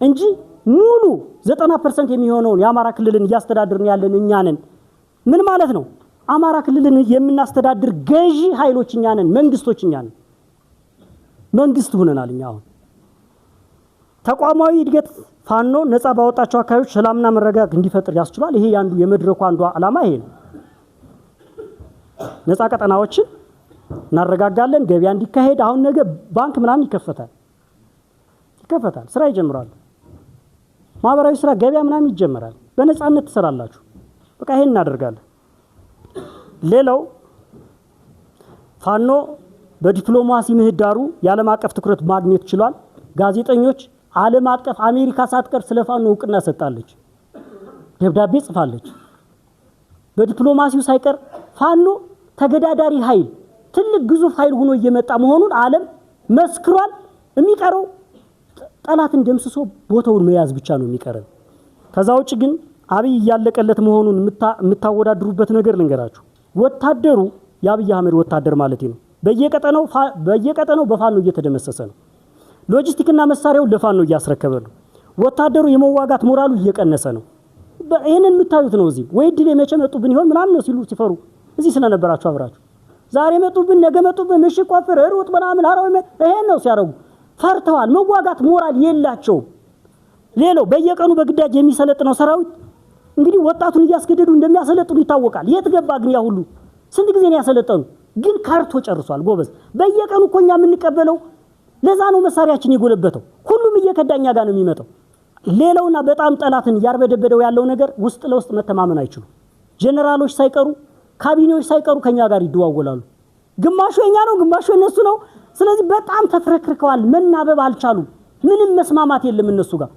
እንጂ ሙሉ 90% የሚሆነውን የአማራ ክልልን ያስተዳድርን ያለን እኛ ነን ምን ማለት ነው አማራ ክልልን የምናስተዳድር ገዢ ኃይሎች እኛ ነን መንግስቶች እኛ ነን መንግስት ሆነናል እኛ አሁን ተቋማዊ እድገት ፋኖ ነፃ ባወጣቸው አካባቢዎች ሰላምና መረጋጋት እንዲፈጥር ያስችላል ይሄ ያንዱ የመድረኩ አንዱ ዓላማ ይሄ ነው ነፃ ቀጠናዎችን እናረጋጋለን ገበያ እንዲካሄድ አሁን ነገ ባንክ ምናምን ይከፈታል ስራ ይጀምራል ማህበራዊ ስራ ገበያ ምናምን ይጀምራል በነፃነት ተሰራላችሁ በቃ ይሄን እናደርጋለን ሌላው ፋኖ በዲፕሎማሲ ምህዳሩ የዓለም አቀፍ ትኩረት ማግኘት ችሏል ጋዜጠኞች ዓለም አቀፍ አሜሪካ ሳትቀር ስለፋኖ ዕውቅና ሰጣለች ደብዳቤ ጽፋለች በዲፕሎማሲው ሳይቀር ፋኖ ተገዳዳሪ ኃይል ትልቅ ግዙፍ ኃይል ሆኖ እየመጣ መሆኑን ዓለም መስክሯል የሚቀረው ጠላትን ደምስሶ ቦታውን መያዝ ብቻ ነው የሚቀረው ከዛ ውጭ ግን አብይ ያለቀለት መሆኑን የምታወዳድሩበት ነገር ልንገራችሁ ወታደሩ የአብይ አህመድ ወታደር ማለት ነው በየቀጠናው በፋኖ እየተደመሰሰ ነው ሎጂስቲክና መሳሪያው ለፋኖ እያስረከበ ነው ወታደሩ የመዋጋት ሞራሉ እየቀነሰ ነው ይሄንን የምታዩት ነው እዚህ ወይ ድል የመጨመጡብን ይሆን ምናምን ነው ሲሉ ሲፈሩ እዚህ ስለነበራችሁ አብራችሁ ዛሬ መጡብን ነገ መጡብን ምሽ ቆፍር ሩጥ ምናምን አራው ይሄን ነው ሲያረጉ ፈርተዋል መዋጋት ሞራል የላቸው ሌላው በየቀኑ በግዳጅ የሚሰለጥነው ሰራዊት እንግዲህ ወጣቱን እያስገደዱ እንደሚያሰለጥኑ ይታወቃል የት ገባ ግን ያ ሁሉ ስንት ጊዜ ነው ያሰለጠኑ ግን ካርቶ ጨርሷል ጎበዝ በየቀኑ ኮኛ የምንቀበለው ለዛ ነው መሳሪያችን የጎለበተው ሁሉም እየከዳኛ ጋር ነው የሚመጣው ሌላውና በጣም ጠላትን ያርበደበደው ያለው ነገር ውስጥ ለውስጥ መተማመን አይችሉም ጀነራሎች ሳይቀሩ ካቢኔዎች ሳይቀሩ ከኛ ጋር ይደዋወላሉ ግማሹ የኛ ነው ግማሹ እነሱ ነው ስለዚህ በጣም ተፍረክርከዋል መናበብ አልቻሉም ምንም መስማማት የለም እነሱ ጋር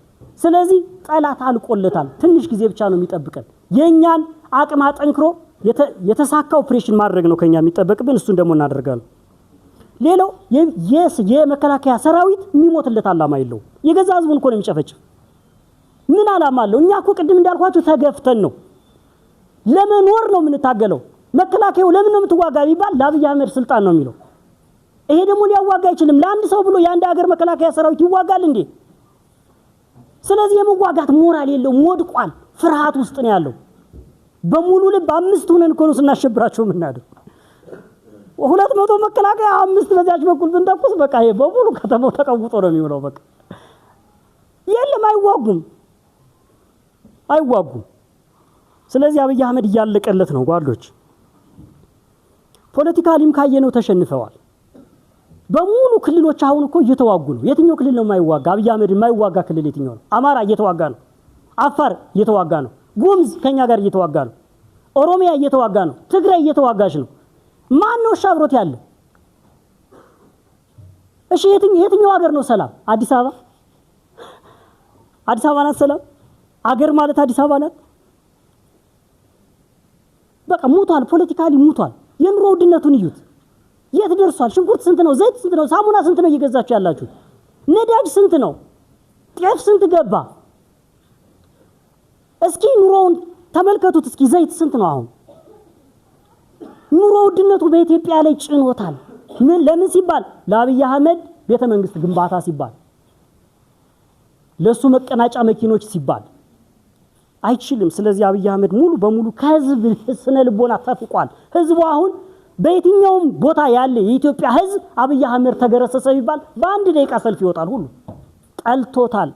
ስለዚህ ጠላት አልቆለታል ትንሽ ጊዜ ብቻ ነው የሚጠብቀን የኛን አቅም አጠንክሮ የተሳካ ኦፕሬሽን ማድረግ ነው ከኛ የሚጠበቅብን እሱን ደግሞ እናደርጋለን ሌላው የመከላከያ ሰራዊት የሚሞትለት ዓላማ የለው የገዛ ህዝቡን እኮ ነው የሚጨፈጭፍ ምን ዓላማ አለው እኛ እኮ ቅድም እንዳልኳችሁ ተገፍተን ነው ለመኖር ነው የምንታገለው መከላከያው ለምን ነው የምትዋጋ ቢባል ለአብይ አህመድ ስልጣን ነው የሚለው ይሄ ደግሞ ሊያዋጋ አይችልም ለአንድ ሰው ብሎ የአንድ ሀገር መከላከያ ሰራዊት ይዋጋል እንዴ ስለዚህ የመዋጋት ሞራል የለውም ወድቋል ፍርሃት ውስጥ ነው ያለው በሙሉ ልብ 5 ሆነን እኮ ነው ስናሸብራቸው ምናደር 200 መከላከያ 5 በዛች በኩል ብንተኩስ በቃ ይሄ በሙሉ ከተማው ተቀውጦ ነው የሚውለው በቃ የለም አይዋጉም ስለዚህ አብይ አህመድ እያለቀለት ነው ጓዶች ፖለቲካሊም ካየነው ተሸንፈዋል በሙሉ ክልሎች አሁን እኮ እየተዋጉ ነው። የትኛው ክልል ነው የማይዋጋ? አብይ አህመድ የማይዋጋ ክልል የትኛው ነው? አማራ እየተዋጋ ነው። አፋር እየተዋጋ ነው። ጉምዝ ከኛ ጋር እየተዋጋ ነው። ኦሮሚያ እየተዋጋ ነው። ትግራይ እየተዋጋች ነው። ማን ነው ሻብሮት ያለ? እሺ የትኛው ሀገር ነው ሰላም? አዲስ አበባ ናት ሰላም? አገር ማለት አዲስ አበባ ናት? በቃ ሙቷል። ፖለቲካሊ ሙቷል። የኑሮ ውድነቱን እዩት። የት ደርሷል? ሽንኩርት ስንት ነው? ዘይት ስንት ነው? ሳሙና ስንት ነው እየገዛችሁ ያላችሁ? ነዳጅ ስንት ነው? ጤፍ ስንት ገባ? እስኪ ኑሮውን ተመልከቱት። እስኪ ዘይት ስንት ነው አሁን? ኑሮ ውድነቱ በኢትዮጵያ ላይ ጭኖታል። ለምን ሲባል? ለአብይ አህመድ ቤተ መንግስት ግንባታ ሲባል፣ ለሱ መቀናጫ መኪኖች ሲባል አይችልም። ስለዚህ አብይ አህመድ ሙሉ በሙሉ ከህዝብ ስነ ልቦና ተፍቋል። ህዝቡ አሁን በየትኛውም ቦታ ያለ የኢትዮጵያ ህዝብ አብይ አህመድ ተገረሰሰ ቢባል በአንድ ደቂቃ ሰልፍ ይወጣል። ሁሉ ጠልቶታል።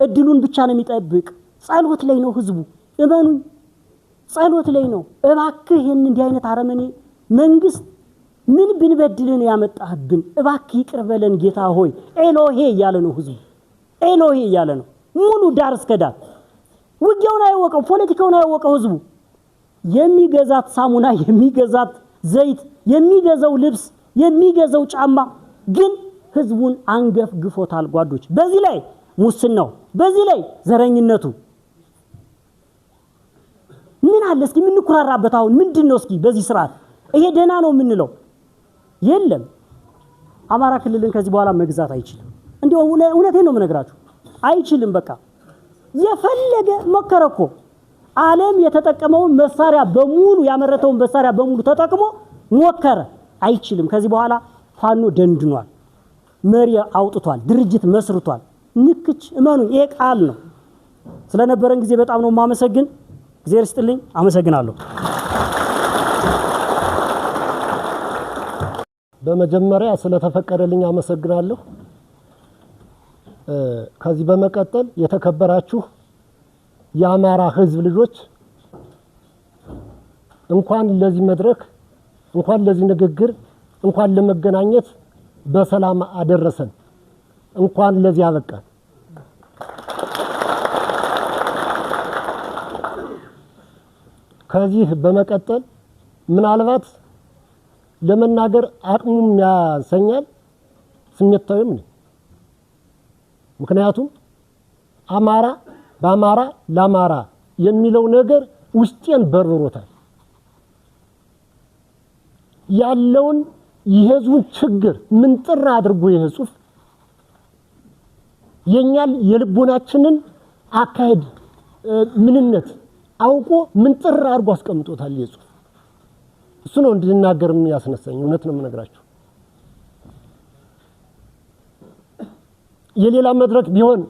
እድሉን ብቻ ነው የሚጠብቅ። ጸሎት ላይ ነው ህዝቡ። እመኑኝ፣ ጸሎት ላይ ነው። እባክህ ይሄን እንዲህ አይነት አረመኔ መንግስት ምን ብንበድልን ያመጣህብን? እባክህ ይቅር በለን ጌታ ሆይ። ኤሎሄ እያለ ነው ህዝቡ። ኤሎሄ እያለ ነው ሙሉ ዳር እስከ ዳር። ውጊያውን አያወቀው፣ ፖለቲካውን አያወቀው ህዝቡ። የሚገዛት ሳሙና፣ የሚገዛት ዘይት፣ የሚገዛው ልብስ፣ የሚገዛው ጫማ ግን ህዝቡን አንገፍ ግፎታል ጓዶች። በዚህ ላይ ሙስናው፣ በዚህ ላይ ዘረኝነቱ ምን አለ እስኪ የምንኩራራበት አሁን ምንድነው? እስኪ በዚህ ስርዓት ይሄ ደና ነው የምንለው የለም። አማራ ክልልን ከዚህ በኋላ መግዛት አይችልም። እንዴው እውነቴን ነው የምነግራችሁ፣ አይችልም። በቃ የፈለገ መከረኮ ዓለም የተጠቀመውን መሳሪያ በሙሉ ያመረተውን መሳሪያ በሙሉ ተጠቅሞ ሞከረ፣ አይችልም። ከዚህ በኋላ ፋኖ ደንድኗል፣ መሪ አውጥቷል፣ ድርጅት መስርቷል። ንክች እመኑ፣ ይሄ ቃል ነው። ስለነበረን ጊዜ በጣም ነው ማመሰግን። እግዚአብሔር ይስጥልኝ። አመሰግናለሁ። በመጀመሪያ ስለተፈቀደልኝ አመሰግናለሁ። ከዚህ በመቀጠል የተከበራችሁ የአማራ ህዝብ ልጆች እንኳን ለዚህ መድረክ፣ እንኳን ለዚህ ንግግር፣ እንኳን ለመገናኘት በሰላም አደረሰን። እንኳን ለዚህ አበቃን። ከዚህ በመቀጠል ምናልባት ለመናገር አቅሙም ያሰኛል፣ ስሜታዊም ነው። ምክንያቱም አማራ በአማራ ለአማራ የሚለው ነገር ውስጤን በርብሮታል። ያለውን የህዝቡን ችግር ምንጥር አድርጎ ይህ ጽሑፍ የኛል የልቦናችንን አካሄድ ምንነት አውቆ ምንጥር አድርጎ አስቀምጦታል። ይህ ጽሑፍ እሱ ነው እንድናገር የሚያስነሳኝ። እውነት ነው የምነግራችሁ። የሌላ መድረክ ቢሆን፣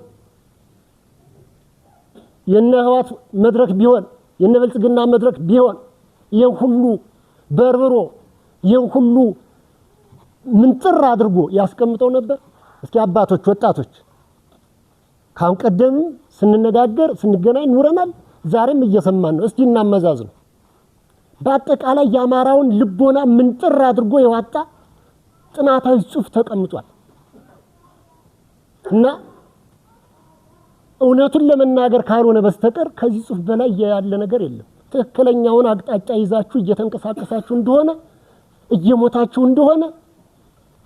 የነህዋት መድረክ ቢሆን፣ የነበልጽግና መድረክ ቢሆን ይሄን ሁሉ በርብሮ ይሄን ሁሉ ምንጥር አድርጎ ያስቀምጠው ነበር። እስኪ አባቶች፣ ወጣቶች ካሁን ቀደም ስንነጋገር ስንገናኝ ኑረናል። ዛሬም እየሰማን ነው። እስቲ እናመዛዝ ነው። በአጠቃላይ የአማራውን ልቦና ምንጥር አድርጎ የዋጣ ጥናታዊ ጽሑፍ ተቀምጧል እና እውነቱን ለመናገር ካልሆነ በስተቀር ከዚህ ጽሑፍ በላይ ያለ ነገር የለም። ትክክለኛውን አቅጣጫ ይዛችሁ እየተንቀሳቀሳችሁ እንደሆነ እየሞታችሁ እንደሆነ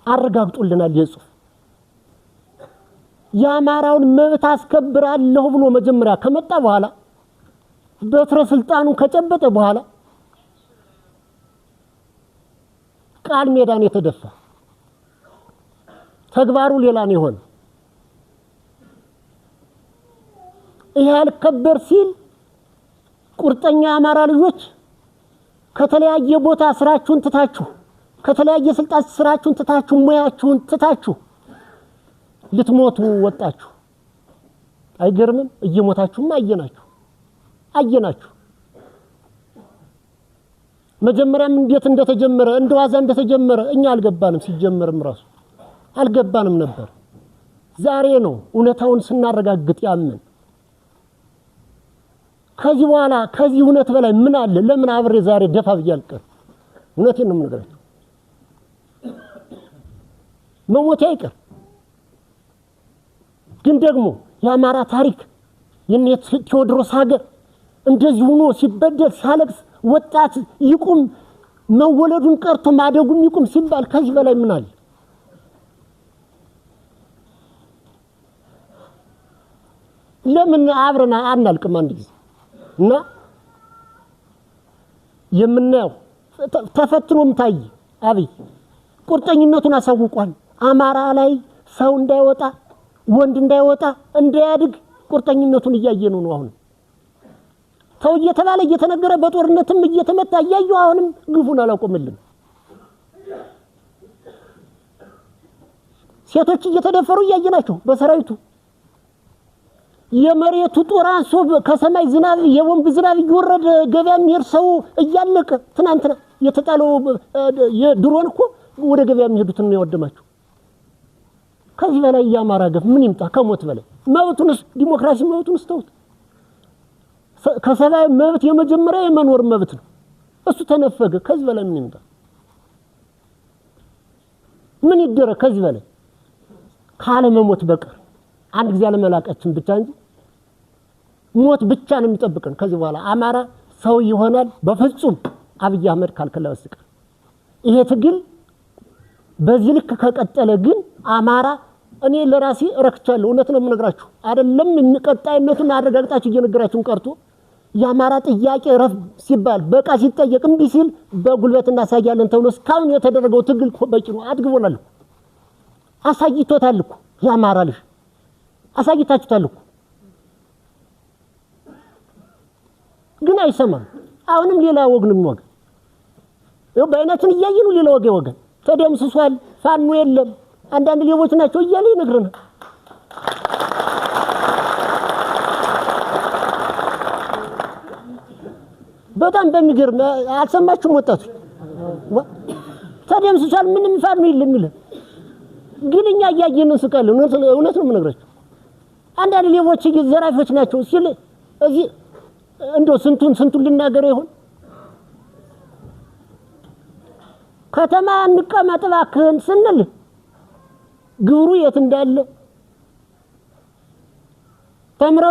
አረጋግጦልናል። ይህ ጽሑፍ የአማራውን መብት አስከብራለሁ ብሎ መጀመሪያ ከመጣ በኋላ በትረ ስልጣኑን ከጨበጠ በኋላ ቃል ሜዳን የተደፋ ተግባሩ ሌላ ነው የሆነ። ይሄ አልከበር ሲል ቁርጠኛ አማራ ልጆች ከተለያየ ቦታ ስራችሁን ትታችሁ፣ ከተለያየ ስልጣን ስራችሁን ትታችሁ፣ ሙያችሁን ትታችሁ ልትሞቱ ወጣችሁ። አይገርምም? እየሞታችሁም አየናችሁ። መጀመሪያም እንዴት እንደተጀመረ እንደዋዛ እንደተጀመረ እኛ አልገባንም። ሲጀመርም ራሱ አልገባንም ነበር። ዛሬ ነው እውነታውን ስናረጋግጥ ያመን። ከዚህ በኋላ ከዚህ እውነት በላይ ምን አለ? ለምን አብሬ ዛሬ ደፋ ብዬ አልቀር? እውነቴን ነው የምነግራችሁ። መሞት አይቀር። ግን ደግሞ የአማራ ታሪክ የኔት ቴዎድሮስ ሀገር እንደዚህ ሆኖ ሲበደል ሲያለቅስ ወጣት ይቁም መወለዱን ቀርቶ ማደጉም ይቁም ሲባል ከዚህ በላይ ምን አለ? ለምን አብረና አናልቅም አንድ ጊዜ? እና የምናየው ተፈትኖም ታይ አብይ ቁርጠኝነቱን አሳውቋል። አማራ ላይ ሰው እንዳይወጣ ወንድ እንዳይወጣ እንዳያድግ ቁርጠኝነቱን እያየነው ነው። አሁን ተው እየተባለ እየተነገረ በጦርነትም እየተመታ እያየው አሁንም ግፉን አላቆመልን። ሴቶች እየተደፈሩ እያየናቸው በሰራዊቱ የመሬቱ ጦር አንሶ ከሰማይ ዝናብ የቦምብ ዝናብ እየወረደ ገበያ የሚሄድ ሰው እያለቀ ትናንትና የተጣለው የድሮን እኮ ወደ ገበያ የሚሄዱትን ነው ያወደማቸው። ከዚህ በላይ የአማራ ገፍ ምን ይምጣ? ከሞት በላይ መብቱንስ ዲሞክራሲ መብቱንስ ተውት። ከሰብአዊ መብት የመጀመሪያ የመኖር መብት ነው። እሱ ተነፈገ። ከዚህ በላይ ምን ይምጣ? ምን ይደረግ? ከዚህ በላይ ካለ መሞት በቀር አንድ ጊዜ አለመላቃችን ብቻ እንጂ ሞት ብቻ ነው የሚጠብቀን። ከዚህ በኋላ አማራ ሰው ይሆናል በፍጹም አብይ አህመድ ካልከለ በስተቀር። ይሄ ትግል በዚህ ልክ ከቀጠለ ግን አማራ እኔ ለራሴ ረክቻለሁ። እውነት ነው የምነግራችሁ። አይደለም እንቀጣይነቱን አረጋግጣችሁ እየነገራችሁን ቀርቶ የአማራ ጥያቄ ረፍ ሲባል በቃ ሲጠየቅ እምቢ ሲል በጉልበት እናሳያለን ተብሎ እስካሁን የተደረገው ትግል በቂ ነው። አድግቦናል፣ አሳይቶታል እኮ የአማራ ልጅ አሳይታችሁታል እኮ። ግን አይሰማም። አሁንም ሌላ ወግንም ወገን ይኸው በአይናችን እያየኑ ሌላ ወገን ተደምስሷል። ፋኖ የለም አንዳንድ ሌቦች ናቸው እያለ ይነግረናል። በጣም በሚገርም አልሰማችሁም? ወጣቶች ተደምስሷል ምንም ፋኖ የለም ይላል። ግን እኛ እያየን እንስቃለን። እውነት ነው የምነግራችሁ። አንዳንድ ሌቦች ዘራፊዎች ናቸው ሲል እዚህ እንደው ስንቱን ልናገር ይሆን? ከተማ እንቀመጥ እባክህን ስንል ግብሩ የት እንዳለ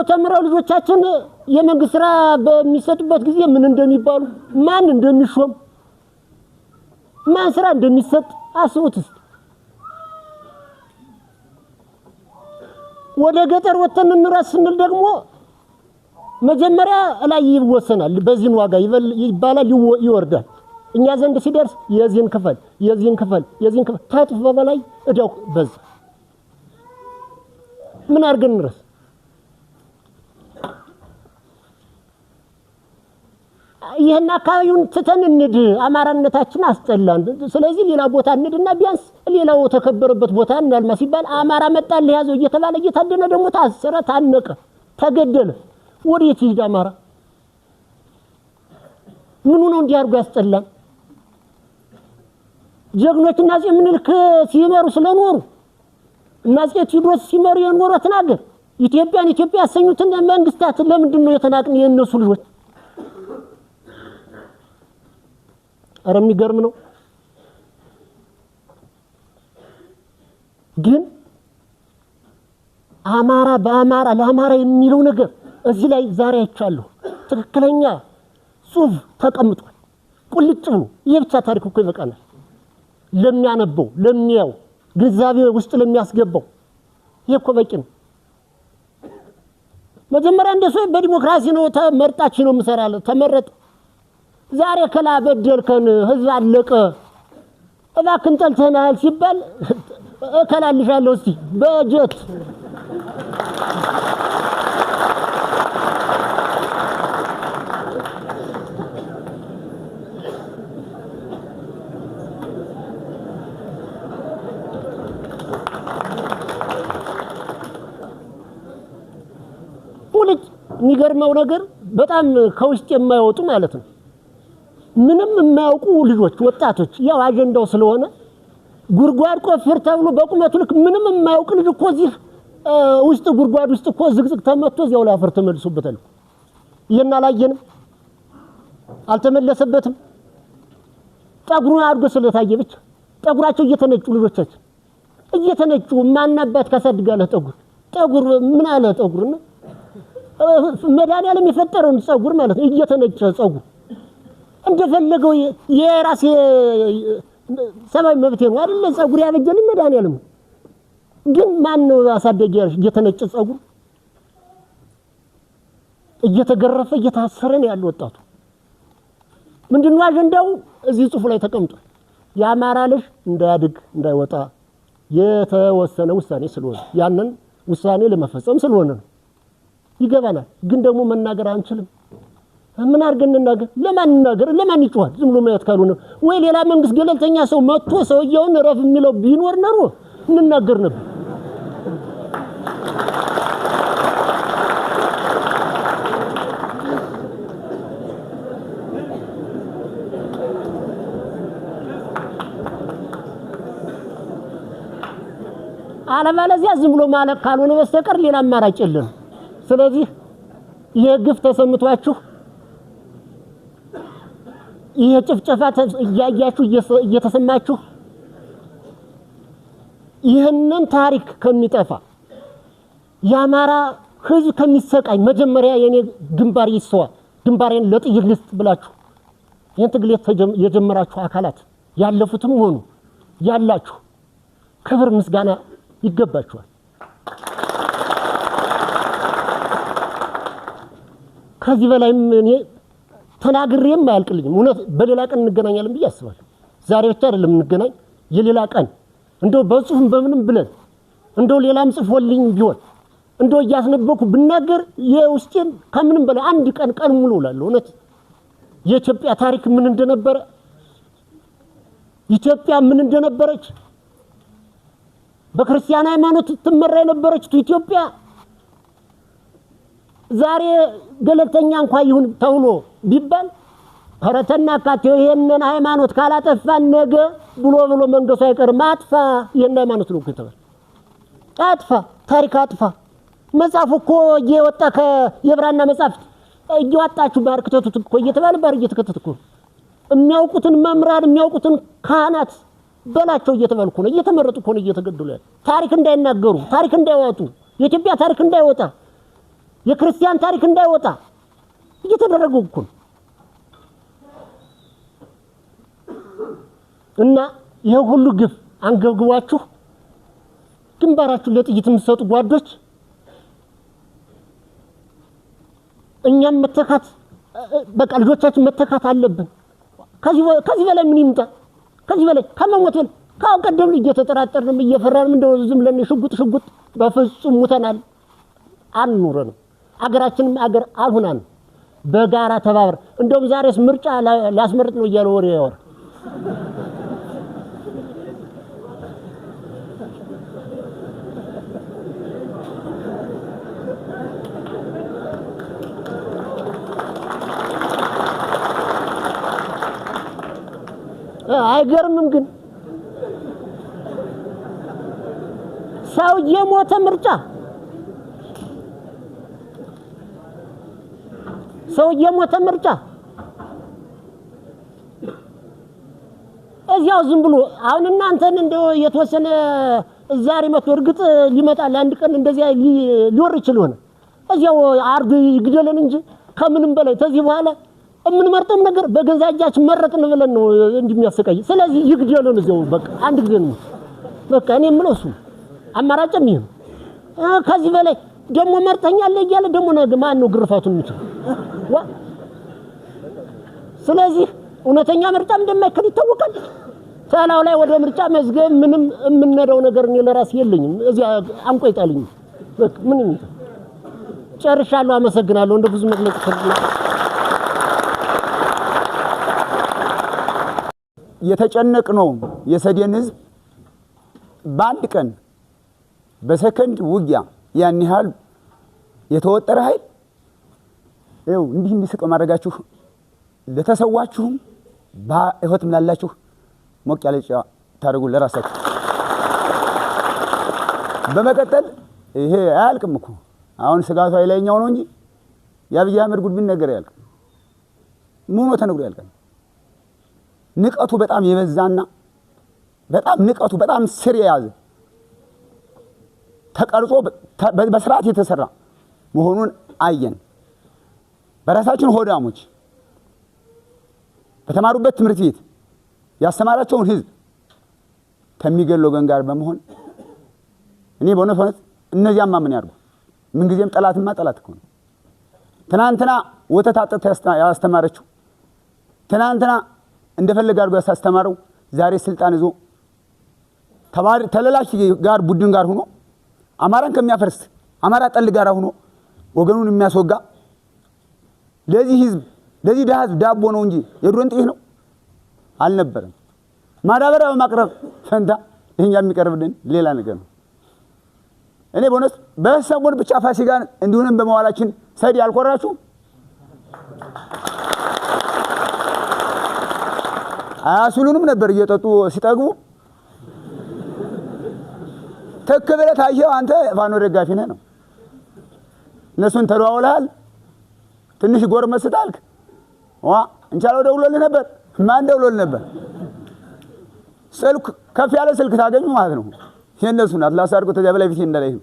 ተምረው ልጆቻችን የመንግስት ስራ በሚሰጡበት ጊዜ ምን እንደሚባሉ ማን እንደሚሾም ማን ስራ እንደሚሰጥ አስቡት። ወደ ገጠር ወተን እንራስ ስንል ደግሞ መጀመሪያ ላይ ይወሰናል። በዚህን ዋጋ ይባላል ይወርዳል። እኛ ዘንድ ሲደርስ የዚህን ክፈል ታጥፎ በላይ እዳው በዛ። ምን አድርገን እንረስ? ይሄን አካባቢውን ትተን እንድ አማራነታችን አስጠላን። ስለዚህ ሌላ ቦታ እንድና ቢያንስ ሌላው ተከበረበት ቦታ እናልማ ሲባል አማራ መጣል ያዘው እየተባለ እየታደነ ደግሞ ታሰረ፣ ታነቀ፣ ተገደለ። ወዴት ይሄድ አማራ? ምኑ ነው እንዲያርጉ ያስጠላን? ጀግኖችና አፄ ምኒልክ ሲመሩ ስለኖሩ እና አፄ ቴዎድሮስ ሲመሩ የኖሩትን ሀገር ኢትዮጵያ ያሰኙትን መንግስታት ለምንድን ነው የተናቅን? የነሱ ልጆች ኧረ የሚገርም ነው። ግን አማራ በአማራ ለአማራ የሚለው ነገር እዚህ ላይ ዛሬ አይቻለሁ። ትክክለኛ ጽሑፍ ተቀምጧል ቁልጭ ብሎ። ይሄ ብቻ ታሪክ እኮ ይበቃናል። ለሚያነበው ለሚያው ግንዛቤ ውስጥ ለሚያስገባው ይሄ እኮ በቂ ነው። መጀመሪያ እንደሱ በዲሞክራሲ ነው ተመርጣችሁ ነው የምሰራለ ተመረጠ። ዛሬ ከላ በደልከን ህዝብ አለቀ እባክን ጠልተናል ሲባል እከላልሻለሁ እስቲ በጀት የሚገርመው ነገር በጣም ከውስጥ የማይወጡ ማለት ነው። ምንም የማያውቁ ልጆች ወጣቶች ያው አጀንዳው ስለሆነ ጉርጓድ ቆፍር ተብሎ በቁመቱ ልክ ምንም የማያውቅ ልጅ እኮ እዚህ ውስጥ ጉርጓድ ውስጥ እኮ ዝቅዝቅ ተመቶ እዚያው ላይ አፈር ተመልሶበታል። ይሄን አላየንም፣ አልተመለሰበትም። ጠጉሩን አድርጎ ስለታየ ብቻ ጠጉራቸው እየተነጩ ልጆቻችን እየተነጩ ማናባት ካሳድጋለ ጠጉር ምን አለ ጠጉር ነው መድኃኒዓለም የፈጠረውን ፀጉር ማለት ነው እየተነጨ ፀጉር እንደፈለገው የራሴ ሰማይ መብቴ ነው አይደል ፀጉር ያበጀልኝ መድኃኒዓለም ግን ማን ነው አሳደገ እየተነጨ ፀጉር እየተገረፈ እየታሰረ ነው ያለው ወጣቱ ምንድነው አጀንዳው እዚህ ጽሑፍ ላይ ተቀምጧል የአማራ ልጅ እንዳያድግ እንዳይወጣ የተወሰነ ውሳኔ ስለሆነ ያንን ውሳኔ ለመፈጸም ስለሆነ ነው ይገባናል ግን ደግሞ መናገር አንችልም ምን አድርገን እናገር ለማን ይጮሃል ዝም ብሎ ማየት ካልሆነ ወይ ሌላ መንግስት ገለልተኛ ሰው መጥቶ ሰውየውን ረፍ የሚለው ቢኖር ነው እንናገር ነበር አለማለዚያ ዝም ብሎ ማለት ካልሆነ በስተቀር ሌላ አማራጭ የለም ስለዚህ የግፍ ተሰምቷችሁ የጭፍጨፋ ያያችሁ እየተሰማችሁ ይህንን ታሪክ ከሚጠፋ ያማራ ህዝብ ከሚሰቃይ መጀመሪያ የኔ ግንባር ይስዋ ግንባሬን ለጥይት ልስጥ ብላችሁ ይህን ትግል የጀመራችሁ አካላት ያለፉትም ሆኑ ያላችሁ ክብር ምስጋና ይገባችኋል ከዚህ በላይ እኔ ተናግሬም አያልቅልኝም እውነት በሌላ ቀን እንገናኛለን ብዬ አስባለሁ ዛሬ ብቻ አይደለም እንገናኝ የሌላ ቀን እንደው በጽሁፍም በምንም ብለን እንደው ሌላም ጽፎልኝ ቢሆን እንደው ያስነበኩ ብናገር የውስጤን ከምንም በላይ አንድ ቀን ሙሉ እላለሁ እውነት የኢትዮጵያ ታሪክ ምን እንደነበረ ኢትዮጵያ ምን እንደነበረች በክርስቲያን ሃይማኖት ትመራ የነበረች ኢትዮጵያ ዛሬ ገለልተኛ እንኳን ይሁን ተውሎ ቢባል ሀረተና ካቴው ይሄንን ሃይማኖት ካላጠፋን ነገ ብሎ መንገሱ አይቀርም አጥፋ ይሄን ሃይማኖት ነው ከተባለ አጥፋ ታሪክ አጥፋ መጽሐፍ እኮ እየወጣ ከየብራና መጽሐፍ እየወጣችሁ ባርክተቱት እኮ እየተባለ ባር እየተከተተ እኮ የሚያውቁትን መምራን የሚያውቁትን ካህናት በላቸው እየተባልኩ ነው እየተመረጡ እኮ ነው እየተገደሉ ያለ ታሪክ እንዳይናገሩ ታሪክ እንዳይወጡ የኢትዮጵያ ታሪክ እንዳይወጣ የክርስቲያን ታሪክ እንዳይወጣ እየተደረገው እኮ እና ይሄ ሁሉ ግፍ አንገብግባችሁ ግንባራችሁ ለጥይት የምትሰጡ ጓዶች እኛም መተካት በቃ ልጆቻችን መተካት አለብን ከዚህ በላይ ምን ይምጣ ከዚህ በላይ ከመሞት ካው ቀደም እየተጠራጠርን እየፈራን እንደው ዝም ብለን ሽጉጥ በፍጹም ሙተናል አንኑረንም አገራችንም አገር አልሆናን በጋራ ተባብረ እንደውም ዛሬስ ምርጫ ላስመርጥ ነው እያለ ወሬ ያወራ አይገርምም ግን ሰው የሞተ ምርጫ እዚያው ዝም ብሎ አሁን እናንተን እንደው የተወሰነ ዛሬ መጥቶ እርግጥ ሊመጣል አንድ ቀን እንደዚያ ሊወር ይችላል ሆነ እዚያው አርዱ ይግደለን እንጂ ከምንም በላይ ተዚህ በኋላ እምንመርጠው ነገር በገዛጃችን መረጥን ብለን ነው እንደሚያሰቃይ ስለዚህ ይግደለን እዚያው በቃ አንድ ጊዜ ነው በቃ እኔ የምለው እሱ አማራጭም ይሄ ከዚህ በላይ ደሞ መርጠኛል እያለ ደሞ ነገ ማን ነው ግርፋቱን የሚችል ስለዚህ እውነተኛ ምርጫም እንደማይከል ይታወቃል ታላው ላይ ወደ ምርጫ መዝገብ ምንም የምንነዳው ነገር ነው ለራስ የለኝም እዚያ አንቆይጣልኝ በቃ ምንም ጨርሻለሁ አመሰግናለሁ እንደ ብዙ መግለጽ ፈልጌ የተጨነቅነው የሰዴን ህዝብ በአንድ ቀን በሰከንድ ውጊያ ያን ያህል የተወጠረ ኃይል ይኸው እንዲህ ማድረጋችሁ ለተሰዋችሁም በህይወትም ላላችሁ ሞቅ ያለ ጫ ታደርጉ ለራሳችሁ በመቀጠል ይሄ አያልቅም እኮ አሁን ስጋቱ አይለኛው ነው እንጂ የአብይ አህመድ ጉድብን ነገር ያልቅ ምን ነው ተነግሮ ያልቃል ንቀቱ በጣም የበዛና በጣም ንቀቱ በጣም ስር የያዘ ተቀርጾ በስርዓት የተሰራ መሆኑን አየን። በራሳችን ሆዳሞች በተማሩበት ትምህርት ቤት ያስተማራቸውን ህዝብ ከሚገለው ወገን ጋር በመሆን እኔ በእውነት እነዚያማ ምን ያርጉ? ምን ጊዜም ጠላትማ ጠላት እኮ ነው። ትናንትና ወተት አጥታ ያስተማረችው ትናንትና እንደፈለገ አድርጎ ያስተማረው ዛሬ ስልጣን ይዞ ተለላሽ ጋር ቡድን ጋር ሆኖ አማራን ከሚያፈርስ አማራ ጠል ጋር ሆኖ ወገኑን የሚያስወጋ ለዚህ ህዝብ ለዚህ ደሃ ህዝብ ዳቦ ነው እንጂ የድሮን ጥይት ነው አልነበረም። ማዳበሪያ በማቅረብ ፈንታ ይሄኛ የሚቀርብልን ሌላ ነገር ነው። እኔ በእውነት በሰሞን ብቻ ፋሲካን እንዲሁንም በመዋላችን ሰዲ አልቆራችሁ አያሱሉንም ነበር እየጠጡ ሲጠግቡ ተከበለት አየው አንተ ፋኖ ደጋፊ ነህ ነው። እነሱን ተደዋውለሃል ትንሽ ጎርመስ ታልክ እንቻለው ደውሎልህ ነበር። ማን ደውሎልህ ነበር? ስልክ ከፍ ያለ ስልክ ታገኙ ማለት ነው። የነሱን አትላስ አድርጎ ተዚያ በላይ ፊት እንደላይ ነው።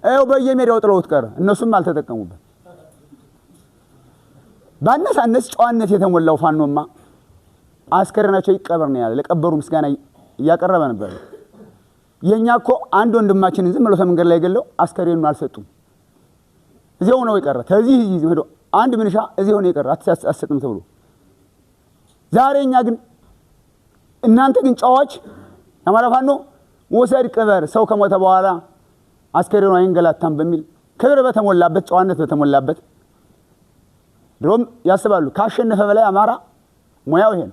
አይው በየሜዳው ጥለውት ቀረ። እነሱም አልተጠቀሙበት። ባነሳነስ ጨዋነት የተሞላው ፋኖማ አስከረናቸው ይቀበር ነው ያለ። ለቀበሩ ምስጋና እያቀረበ ነበር። የኛ እኮ አንድ ወንድማችን ዝም ብሎ መንገድ ላይ ገለው አስከሬኑን አልሰጡም። እዚያው ነው የቀረ። ከዚህ ሄዶ አንድ ምንሻ እዚያው ነው የቀረ አትሰጥም ተብሎ። ዛሬኛ ግን እናንተ ግን ጫዋች አማራ ፋኖ ወሰድ ቅበር ሰው ከሞተ በኋላ አስከሬኑ አይንገላታም በሚል ክብር በተሞላበት ጨዋነት በተሞላበት ድሮም ያስባሉ ካሸነፈ በላይ አማራ ሙያው ይሄን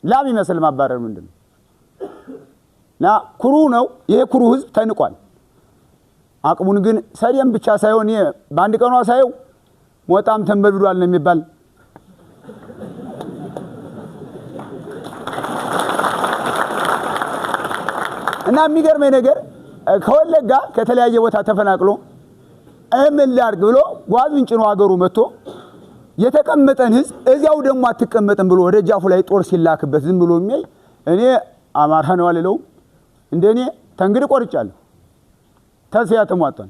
ላም ይመስል ማባረር ምንድነው? ና ኩሩ ነው። ይሄ ኩሩ ህዝብ ተንቋል። አቅሙን ግን ሰሪም ብቻ ሳይሆን በአንድ ቀኗ ሳይው ሞጣም ተንበብዷል ነው የሚባል። እና የሚገርመኝ ነገር ከወለጋ ከተለያየ ቦታ ተፈናቅሎ እምን ላርግ ብሎ ጓዙን ጭኖ አገሩ መጥቶ የተቀመጠን ህዝብ እዚያው ደግሞ አትቀመጥም ብሎ ወደ ጃፉ ላይ ጦር ሲላክበት ዝም ብሎ የሚያይ እኔ አማራ ነው አልለው። እንደኔ ተንግድ ቆርጫለሁ። ተስያ ተሟጣን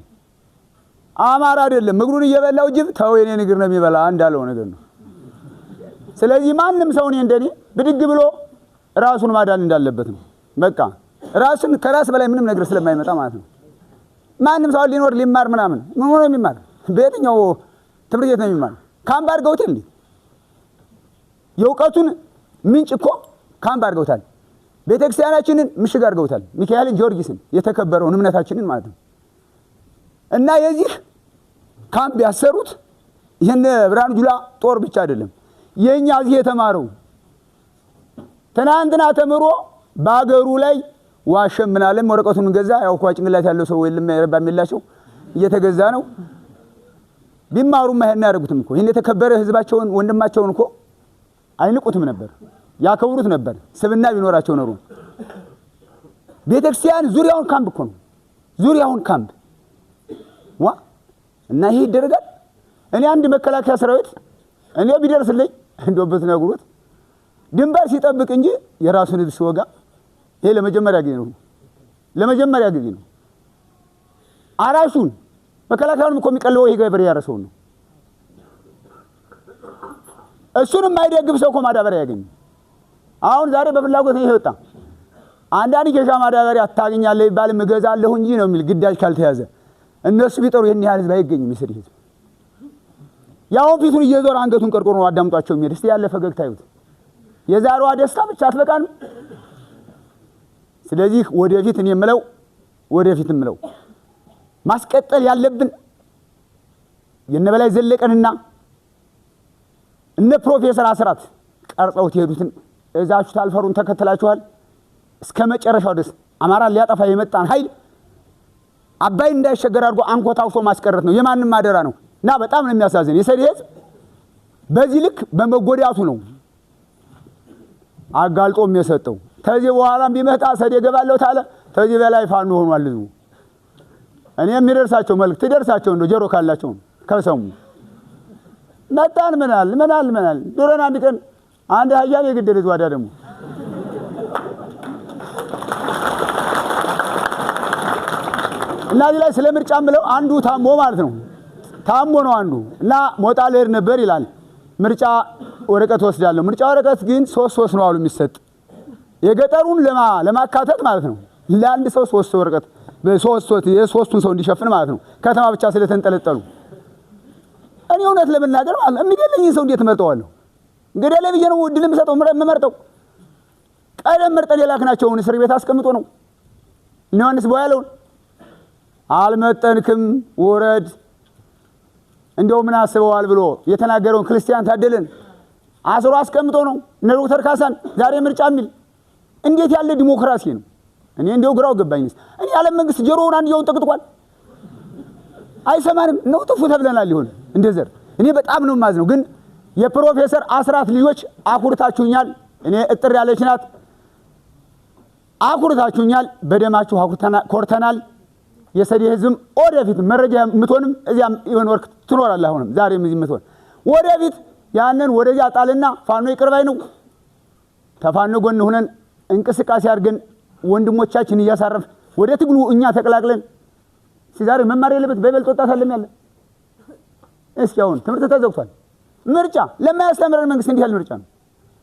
አማራ አይደለም ምግሩን እየበላው ጅብ ተው የኔ ንግር ነው የሚበላ እንዳለው ነገር ነው። ስለዚህ ማንም ሰው እንደኔ ብድግ ብሎ ራሱን ማዳን እንዳለበት ነው። በቃ ራስን ከራስ በላይ ምንም ነገር ስለማይመጣ ማለት ነው። ማንም ሰው ሊኖር ሊማር ምናምን ምን ሆነ የሚማር በየትኛው ትምህርት ቤት ነው የሚማር? ካምፕ አድርገውት እንዴ? የእውቀቱን ምንጭ እኮ ካምፕ አድርገውታል። ቤተክርስቲያናችንን ምሽግ አድርገውታል። ሚካኤልን ጊዮርጊስን የተከበረውን እምነታችንን ማለት ነው። እና የዚህ ካምፕ ያሰሩት ይሄን ብርሃኑ ጁላ ጦር ብቻ አይደለም። የኛ እዚህ የተማረው ትናንትና ተምሮ ባገሩ ላይ ዋሸም ምናለም ወረቀቱን ገዛ። ያው እኮ ጭንቅላት ያለው ሰው የለም ያረባ የሚላቸው እየተገዛ ነው። ቢማሩማ ይሄን ያደርጉትም እኮ ይሄን የተከበረ ህዝባቸውን ወንድማቸውን እኮ አይንቁትም ነበር፣ ያከብሩት ነበር። ስብና ቢኖራቸው ነው። ቤተክርስቲያን ዙሪያውን ካምፕ እኮ ነው። ዙሪያውን ካምፕ እና ይሄ ይደረጋል። እኔ አንድ መከላከያ ሰራዊት እኔ ቢደርስልኝ እንደውበት ነግሩት ድንበር ሲጠብቅ እንጂ የራሱን ህዝብ ሲወጋ ይሄ ለመጀመሪያ ጊዜ ነው። ለመጀመሪያ ጊዜ ነው። አራሹን መከላከያውን እኮ የሚቀልበው ይሄ ገበሬ ያረሰው ነው። እሱንም ማይደግፍ ሰው እኮ ማዳበሪያ ያገኝ። አሁን ዛሬ በፍላጎት ይሄ ወጣ። አንዳንድ ጌሻ ማዳበሪያ ታገኛለህ ይባል ምገዛለሁ እንጂ ነው የሚል ግዳጅ ካልተያዘ እነሱ ቢጠሩ ይሄን ያህል ህዝብ አይገኝም። ይስሪ ህዝብ ያው ፊቱን እየዞረ አንገቱን ቀርቆሮ ነው አዳምጧቸው የሚሄድ። እስቲ ያለ ፈገግታ ይሁት የዛሬዋ ደስታ ብቻ አትበቃን። ስለዚህ ወደፊት እኔ የምለው ወደፊት የምለው ማስቀጠል ያለብን የነበላይ ዘለቀንና እነ ፕሮፌሰር አስራት ቀርጸውት ሄዱትን እዛችሁ ታልፈሩን ተከተላችኋል። እስከ መጨረሻው ድረስ አማራን ሊያጠፋ የመጣን ኃይል አባይ እንዳይሸገር አድርጎ አንኮታውሶ ማስቀረት ነው። የማንም አደራ ነው እና በጣም ነው የሚያሳዝን። የሰሪ ህዝብ በዚህ ልክ በመጎዳቱ ነው አጋልጦ የሚሰጠው። ከዚህ በኋላም ቢመጣ ሰድ የገባለው ታለ ከዚህ በላይ ፋኖ ሆኗል ህዝቡ። እኔ የሚደርሳቸው መልእክት ይደርሳቸው እንደው ጆሮ ካላቸው ከሰሙ መጣን ምናል ዶረና አንድ ቀን አንድ ሀያል የግደል ዝዋዳ ደግሞ እና እዚህ ላይ ስለ ምርጫ ምለው አንዱ ታሞ ማለት ነው ታሞ ነው አንዱ እና ሞጣ ልሄድ ነበር ይላል። ምርጫ ወረቀት ወስዳለሁ። ምርጫ ወረቀት ግን 3 ነው አሉ የሚሰጥ የገጠሩን ለማካተት ማለት ነው። ለአንድ ሰው 3 ወረቀት የሶስቱን ሰው እንዲሸፍን ማለት ነው። ከተማ ብቻ ስለተንጠለጠሉ እኔ እውነት ለመናገር ማለት ነው የሚገለኝን ሰው እንዴት እመርጠዋለሁ? እንግዲህ ለብዬ ነው እድል የምሰጠው የምመርጠው። ቀደም መርጠን የላክናቸውን እስር ቤት አስቀምጦ ነው ዮሐንስ ቦያለውን አልመጠንክም ወረድ እንደው ምን አስበዋል ብሎ የተናገረውን ክርስቲያን ታደለን አስሮ አስቀምጦ ነው እነ ዶክተር ካሳን ዛሬ ምርጫ የሚል እንዴት ያለ ዲሞክራሲ ነው? እኔ እንደው ግራው ገባኝስ። እኔ ዓለም መንግስት ጆሮውን አንዲያውን ጠቅጥቋል አይሰማንም ነው ጥፉ ተብለናል ይሆን እንደዘር። እኔ በጣም ነው ማዝነው። ግን የፕሮፌሰር አስራት ልጆች አኩርታችሁኛል። እኔ እጥር ያለች ናት አኩርታችሁኛል። በደማችሁ ኮርተናል። የሰዴ ህዝብ ወደፊት መረጃ የምትሆንም እዚያም ይሆን ወርክ ትኖራለህ። አሁንም ዛሬም እዚህ የምትሆን ወደፊት ያንን ወደዚያ ጣልና ፋኖ ይቅርባይ ነው ተፋኖ ጎን ሆነን እንቅስቃሴ አድርገን ወንድሞቻችን እያሳረፍ ወደ ትግሉ እኛ ተቀላቅለን ሲዛሬ መማር የለበት በበልጥ ወጣት አለም ያለ እስኪ አሁን ትምህርት ተዘግቷል። ምርጫ ለማያስተምረን መንግስት እንዲህ ያለ ምርጫ ነው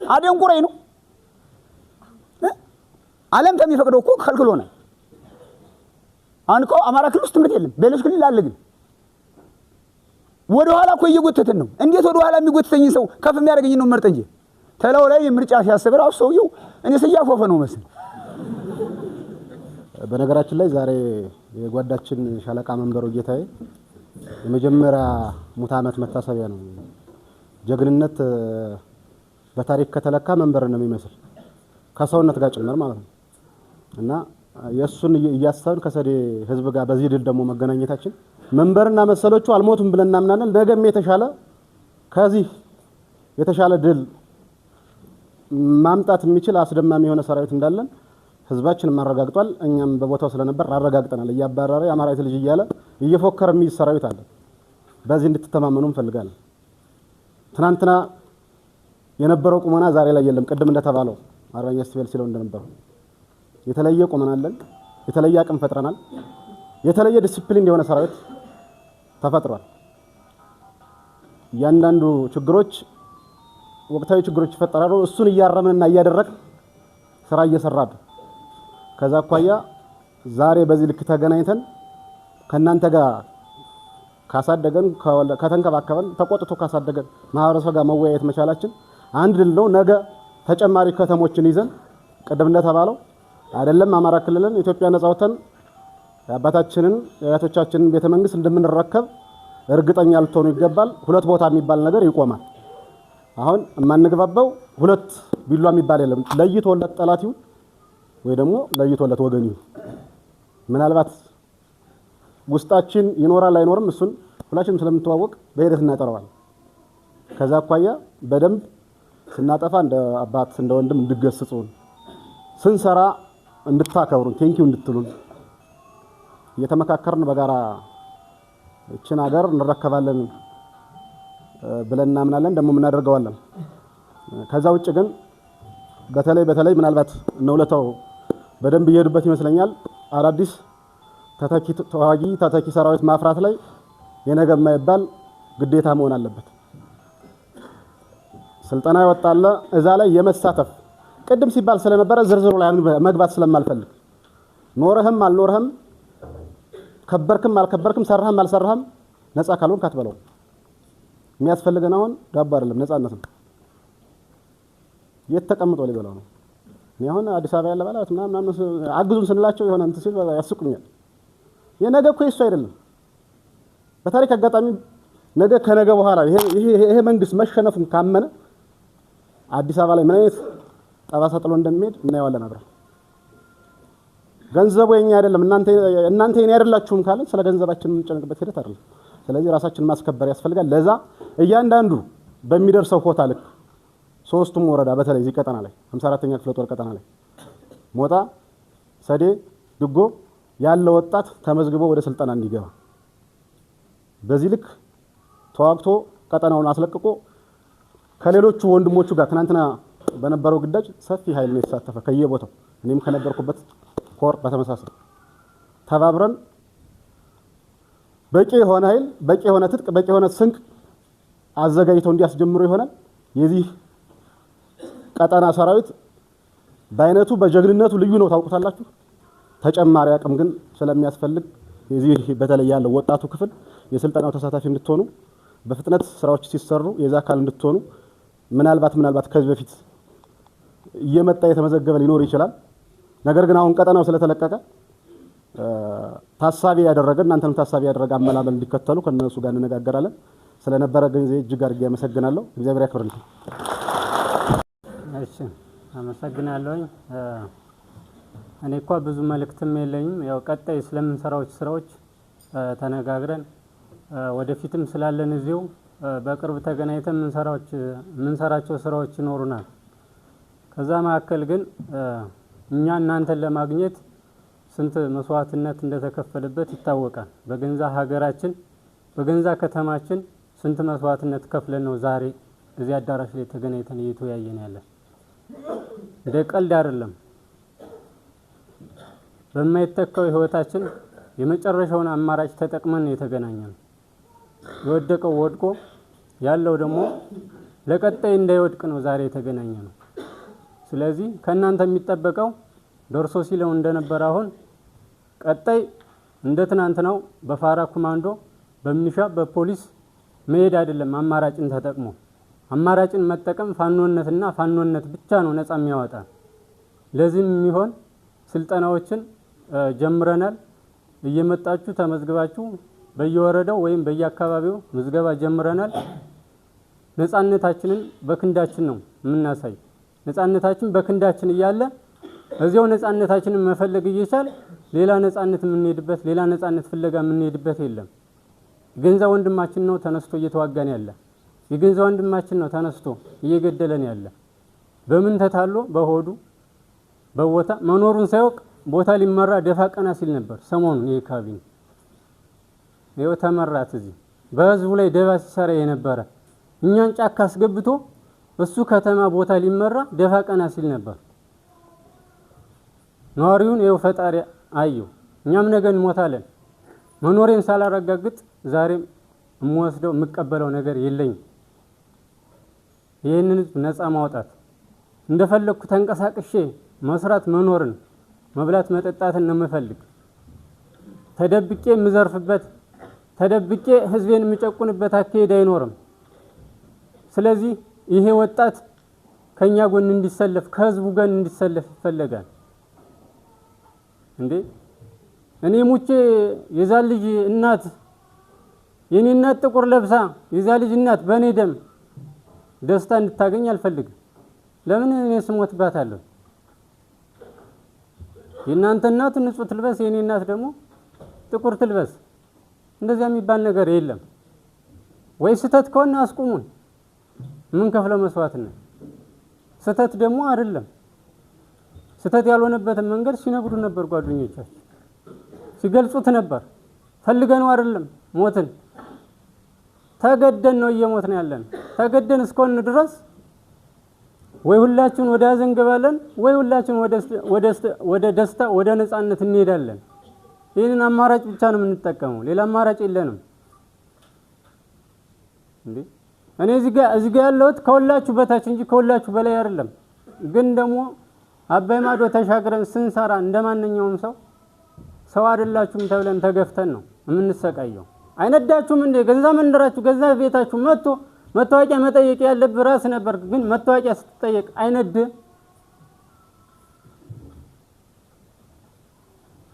አደንቁረኝ ነው ዓለም ተሚፈቅደው እኮ ከልክሎናል። አንኮ አማራ ክልል ውስጥ ትምህርት የለም በሌሎች ክልል አለ። ግን ወደ ኋላ እኮ እየጎተተን ነው። እንዴት ወደ ኋላ የሚጎተተኝ ሰው ከፍ የሚያደርገኝ ነው መርጠ እንጂ ተላው ላይ ምርጫ ሲያስብ ራሱ ሰውየው እኔ ሰያፎፈ ነው መስል። በነገራችን ላይ ዛሬ የጓዳችን ሻለቃ መንበሩ ጌታዬ የመጀመሪያ ሙት ዓመት መታሰቢያ ነው። ጀግንነት በታሪክ ከተለካ መንበር ነው የሚመስል ከሰውነት ጋር ጭምር ማለት ነው እና የሱን እያሰብን ከሰዴ ህዝብ ጋር በዚህ ድል ደግሞ መገናኘታችን መንበርና መሰሎቹ አልሞቱም ብለን እናምናለን። ነገም የተሻለ ከዚህ የተሻለ ድል ማምጣት የሚችል አስደማሚ የሆነ ሰራዊት እንዳለን ህዝባችን ማረጋግጧል። እኛም በቦታው ስለነበር አረጋግጠናል። እያባረረ የአማራዊት ልጅ እያለ እየፎከረ የሚይዝ ሰራዊት አለ። በዚህ እንድትተማመኑ እንፈልጋለን። ትናንትና የነበረው ቁመና ዛሬ ላይ የለም። ቅድም እንደተባለው አርበኛ ስቲቨል ሲለው እንደነበረው የተለየ ቁመና አለን። የተለየ አቅም ፈጥረናል። የተለየ ዲሲፕሊን የሆነ ሰራዊት ተፈጥሯል። እያንዳንዱ ችግሮች ወቅታዊ ችግሮች ይፈጠራሉ። እሱን እያረምንና እያደረግን ስራ እየሰራን ከዛ አኳያ ዛሬ በዚህ ልክ ተገናኝተን ከናንተ ጋር ካሳደገን ከተንከባከበን ተቆጥቶ ካሳደገን ማህበረሰብ ጋር መወያየት መቻላችን አንድ ድል ነው። ነገ ተጨማሪ ከተሞችን ይዘን ቀደም እንደተባለው አይደለም አማራ ክልልን ኢትዮጵያ ነፃ ወተን አባታችንን የአያቶቻችንን ቤተ መንግስት እንደምንረከብ እርግጠኛ ልትሆኑ ይገባል። ሁለት ቦታ የሚባል ነገር ይቆማል። አሁን የማንግባባው ሁለት ቢሏ የሚባል የለም። ለይቶለት ጠላት ይሁን ወይ ደግሞ ለይቶለት ወገን ይሁን ምናልባት ውስጣችን ይኖራል አይኖርም እሱን ሁላችንም ስለምንተዋወቅ በሂደት እናጠራዋለን። ከዛ አኳያ በደንብ ስናጠፋ እንደ አባት እንደ ወንድም እንድገስጹን ስንሰራ እንድታከብሩን ቴንኪው እንድትሉን እየተመካከርን በጋራ እቺን ሀገር እንረከባለን ብለን እናምናለን። ደግሞ ምን እናደርገዋለን። ከዛ ውጭ ግን በተለይ ምናልባት ነውለታው በደንብ እየሄዱበት ይመስለኛል። አዳዲስ ተተኪ ሰራዊት ማፍራት ላይ የነገ የማይባል ግዴታ መሆን አለበት። ስልጠና ይወጣል እዛ ላይ የመሳተፍ ቅድም ሲባል ስለነበረ ዝርዝሩ ላይ መግባት ስለማልፈልግ ኖርህም አልኖርህም ከበርክም አልከበርክም ሰራህም አልሰራህም ነፃ ካልሆንክ አትበለው። የሚያስፈልገን አሁን ዳባ አይደለም ነፃነት ነው። የት ተቀምጦ ሊበላው ነው? እኔ አሁን አዲስ አበባ ያለ ባላት ምናምን አግዙን ስንላቸው የሆነ እንት ሲል ያስቁኛል። የነገ እኮ እሱ አይደለም። በታሪክ አጋጣሚ ነገ ከነገ በኋላ ይሄ መንግስት መሸነፉን ካመነ አዲስ አበባ ላይ ምን አይነት ጠባሳ ጥሎ እንደሚሄድ እናየዋለን አብረን። ገንዘቡ የኛ አይደለም እናንተ የኔ አይደላችሁም ካለ ስለ ገንዘባችን የምንጨነቅበት ሂደት አይደለም። ስለዚህ ራሳችንን ማስከበር ያስፈልጋል። ለዛ እያንዳንዱ በሚደርሰው ሆታ ልክ ሶስቱም ወረዳ በተለይ እዚህ ቀጠና ላይ 54ኛ ክፍለ ጦር ቀጠና ላይ ሞጣ፣ ሰዴ፣ ድጎ ያለ ወጣት ተመዝግቦ ወደ ስልጠና እንዲገባ በዚህ ልክ ተዋግቶ ቀጠናውን አስለቅቆ ከሌሎቹ ወንድሞቹ ጋር ትናንትና በነበረው ግዳጅ ሰፊ ኃይል ነው የተሳተፈ ከየቦታው እኔም ከነበርኩበት ኮር በተመሳሳይ ተባብረን በቂ የሆነ ኃይል፣ በቂ የሆነ ትጥቅ፣ በቂ የሆነ ስንቅ አዘጋጅተው እንዲያስጀምሩ ይሆናል። የዚህ ቀጠና ሰራዊት በአይነቱ በጀግንነቱ ልዩ ነው፣ ታውቁታላችሁ። ተጨማሪ አቅም ግን ስለሚያስፈልግ የዚህ በተለይ ያለው ወጣቱ ክፍል የስልጠናው ተሳታፊ እንድትሆኑ በፍጥነት ስራዎች ሲሰሩ የዛ አካል እንድትሆኑ ምናልባት ከዚህ በፊት እየመጣ የተመዘገበ ሊኖር ይችላል። ነገር ግን አሁን ቀጠናው ስለተለቀቀ ታሳቢ ያደረገ እናንተንም ታሳቢ ያደረገ አመላመል እንዲከተሉ ከነሱ ጋር እንነጋገራለን። ስለነበረ ጊዜ እጅግ አድርጌ አመሰግናለሁ። እግዚአብሔር ያክብርልኝ። እሺ አመሰግናለሁኝ። እኔ እንኳ ብዙ መልእክትም የለኝም። ያው ቀጣይ ስለምንሰራው ስራዎች ተነጋግረን ወደፊትም ስላለን እዚሁ በቅርብ ተገናኝተን ምንሰራቸው ስራዎች ይኖሩናል። ከዛ መካከል ግን እኛ እናንተን ለማግኘት ስንት መስዋዕትነት እንደተከፈለበት ይታወቃል። በገንዛ ሀገራችን በገንዛ ከተማችን ስንት መስዋዕትነት ከፍለን ነው ዛሬ እዚህ አዳራሽ ላይ ተገናኝተን እየተወያየን ያለን። እንደ ቀልድ አይደለም። በማይተካው ህይወታችን የመጨረሻውን አማራጭ ተጠቅመን የተገናኘን። የወደቀው ወድቆ ያለው ደግሞ ለቀጣይ እንዳይወድቅ ነው ዛሬ የተገናኘነው። ስለዚህ ከናንተ የሚጠበቀው ደርሶ ሲለው እንደነበር አሁን ቀጣይ እንደ ትናንትናው በፋራ ኮማንዶ በሚሊሻ በፖሊስ መሄድ አይደለም። አማራጭን ተጠቅሞ አማራጭን መጠቀም ፋኖነትና ፋኖነት ብቻ ነው ነፃ የሚያወጣ። ለዚህም የሚሆን ስልጠናዎችን ጀምረናል። እየመጣችሁ ተመዝግባችሁ በየወረዳው ወይም በየአካባቢው ምዝገባ ጀምረናል። ነፃነታችንን በክንዳችን ነው የምናሳይ። ነፃነታችን በክንዳችን እያለ እዚያው ነፃነታችንን መፈለግ እየቻል ሌላ ነፃነት የምንሄድበት ሌላ ነፃነት ፍለጋ የምንሄድበት የለም። ገንዛ ወንድማችን ነው ተነስቶ እየተዋጋን ያለ። የገንዛ ወንድማችን ነው ተነስቶ እየገደለን ያለ። በምን ተታሎ በሆዱ በቦታ መኖሩን ሳይወቅ ቦታ ሊመራ ደፋ ቀና ሲል ነበር። ሰሞኑን ይሄ ካቢኔ ይኸው ተመራት። እዚህ በህዝቡ ላይ ደባ ሲሰራ የነበረ እኛን ጫካ አስገብቶ እሱ ከተማ ቦታ ሊመራ ደፋ ቀና ሲል ነበር። ነዋሪውን ይኸው ፈጣሪ አየው። እኛም ነገ እንሞታለን። መኖሬን ሳላረጋግጥ ዛሬም የምወስደው የምቀበለው ነገር የለኝም። ይህንን ነፃ ማውጣት እንደፈለኩ ተንቀሳቅሼ መስራት መኖርን መብላት መጠጣትን ነው የምፈልግ። ተደብቄ የምዘርፍበት ተደብቄ ህዝቤን የምጨቁንበት አካሄድ አይኖርም። ስለዚህ ይሄ ወጣት ከኛ ጎን እንዲሰለፍ ከህዝቡ ጋር እንዲሰለፍ ይፈልጋል። እንዴ እኔ ሙቼ የዛ ልጅ እናት የኔ እናት ጥቁር ለብሳ የዛ ልጅ እናት በኔ ደም ደስታ እንድታገኝ አልፈልግም። ለምን እኔ ስሞትባታለሁ? የእናንተ እናት ንጹህ ትልበስ፣ የኔ እናት ደግሞ ጥቁር ትልበስ። እንደዚያ የሚባል ነገር የለም። ወይ ስተት ከሆነ አስቁሙን። ምን ከፍለው መስዋዕትነት ስተት ደግሞ አይደለም። ስተት ያልሆነበትን መንገድ ሲነግሩ ነበር ጓደኞቻችን፣ ሲገልጹት ነበር። ፈልገነው አይደለም ሞትን ተገደን ነው እየሞትን ያለን። ተገደን እስከሆነ ድረስ ወይ ሁላችን ወደ ሀዘን ገባለን ወይ ሁላችን ወደ ደስታ ወደ ነፃነት እንሄዳለን። ይህንን አማራጭ ብቻ ነው የምንጠቀመው፣ ሌላ አማራጭ የለንም። እንዴ እኔ እዚህ ጋር ያለሁት ከሁላችሁ በታች እንጂ ከሁላችሁ በላይ አይደለም። ግን ደግሞ አባይ ማዶ ተሻግረን ስንሰራ እንደማንኛውም ሰው አይደላችሁም ተብለን ተገፍተን ነው የምንሰቃየው። አይነዳችሁም እንዴ? ገንዛ መንደራችሁ ገንዛ ቤታችሁ መታወቂያ መጠየቅ ያለብህ ራስ ነበር። ግን መታወቂያ ስትጠየቅ አይነድ።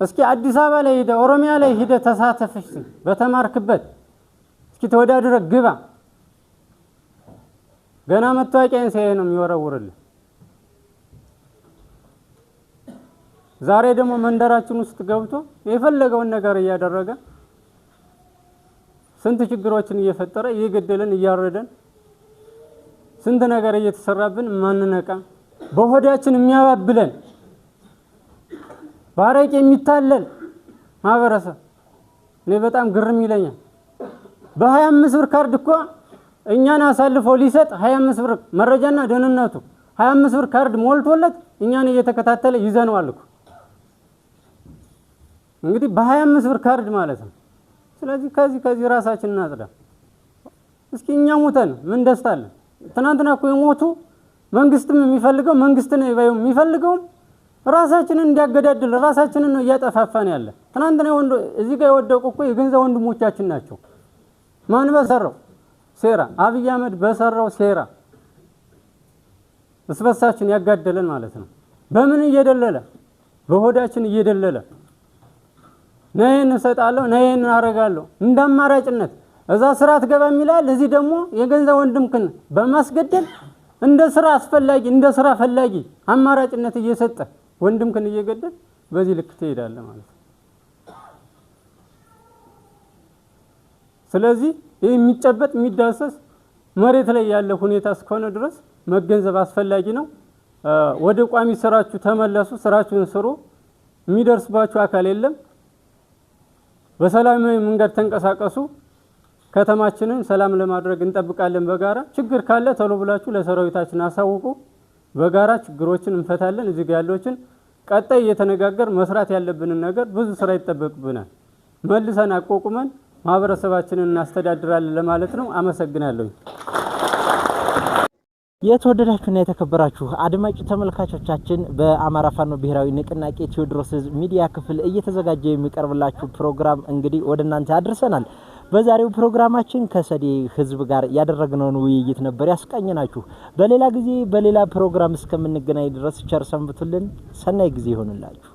እስኪ አዲስ አበባ ላይ ሄደ ኦሮሚያ ላይ ሄደ ተሳተፈሽ በተማርክበት እስኪ ተወዳድረ ግባ። ገና መታወቂያን ሲያይ ነው የሚወረውርልህ። ዛሬ ደግሞ መንደራችን ውስጥ ገብቶ የፈለገውን ነገር እያደረገ ስንት ችግሮችን እየፈጠረ እየገደለን እያረደን ስንት ነገር እየተሰራብን ማንነቃ በሆዳችን የሚያባብለን ባረቅ የሚታለል ማህበረሰብ እኔ በጣም ግርም ይለኛል። በ25 ብር ካርድ እኮ እኛን አሳልፎ ሊሰጥ 25 ብር መረጃና ደህንነቱ 25 ብር ካርድ ሞልቶለት እኛን እየተከታተለ ይዘነዋል እኮ። እንግዲህ በ25 ብር ካርድ ማለት ነው ስለዚህ ከዚህ ራሳችንን እናጽዳ። እስኪ እኛ ሞተን ምን ደስታ አለ? ትናንትና እኮ የሞቱ መንግስትም የሚፈልገው መንግስትን የሚፈልገው ራሳችንን እንዲያገዳድል ራሳችንን ነው እያጠፋፋን ያለ። ትናንትና እዚህ ጋር የወደቁ እኮ የገንዘብ ወንድሞቻችን ናቸው። ማን በሰራው ሴራ? አብይ አህመድ በሰራው ሴራ እስበሳችን ያጋደለን ማለት ነው። በምን እየደለለ? በሆዳችን እየደለለ ነይን እሰጣለሁ ነይን አረጋለሁ እንደ አማራጭነት እዛ ስራ ትገባም ይላል። እዚህ ደግሞ የገንዘብ ወንድምክን በማስገደል እንደ ስራ አስፈላጊ እንደ ስራ ፈላጊ አማራጭነት እየሰጠ ወንድምክን እየገደል በዚህ ልክ ትሄዳለህ ማለት ነው። ስለዚህ ይሄ የሚጨበጥ የሚዳሰስ መሬት ላይ ያለ ሁኔታ እስከሆነ ድረስ መገንዘብ አስፈላጊ ነው። ወደ ቋሚ ስራችሁ ተመለሱ፣ ስራችሁን ስሩ። የሚደርስባችሁ አካል የለም። በሰላማዊ መንገድ ተንቀሳቀሱ። ከተማችንን ሰላም ለማድረግ እንጠብቃለን በጋራ። ችግር ካለ ቶሎ ብላችሁ ለሰራዊታችን አሳውቁ። በጋራ ችግሮችን እንፈታለን። እዚህ ጋር ያለዎችን ቀጣይ እየተነጋገር መስራት ያለብንን ነገር ብዙ ስራ ይጠበቅብናል። መልሰን አቋቁመን ማህበረሰባችንን እናስተዳድራለን ለማለት ነው። አመሰግናለሁ። የተወደዳችሁና የተከበራችሁ አድማጭ ተመልካቾቻችን በአማራ ፋኖ ብሔራዊ ንቅናቄ ቴዎድሮስ ሚዲያ ክፍል እየተዘጋጀ የሚቀርብላችሁ ፕሮግራም እንግዲህ ወደናንተ አድርሰናል። በዛሬው ፕሮግራማችን ከሰዴ ህዝብ ጋር ያደረግነውን ውይይት ነበር ያስቃኘናችሁ። በሌላ ጊዜ በሌላ ፕሮግራም እስከምንገናኝ ድረስ ቸር ሰንብቱልን። ሰናይ ጊዜ ይሆንላችሁ።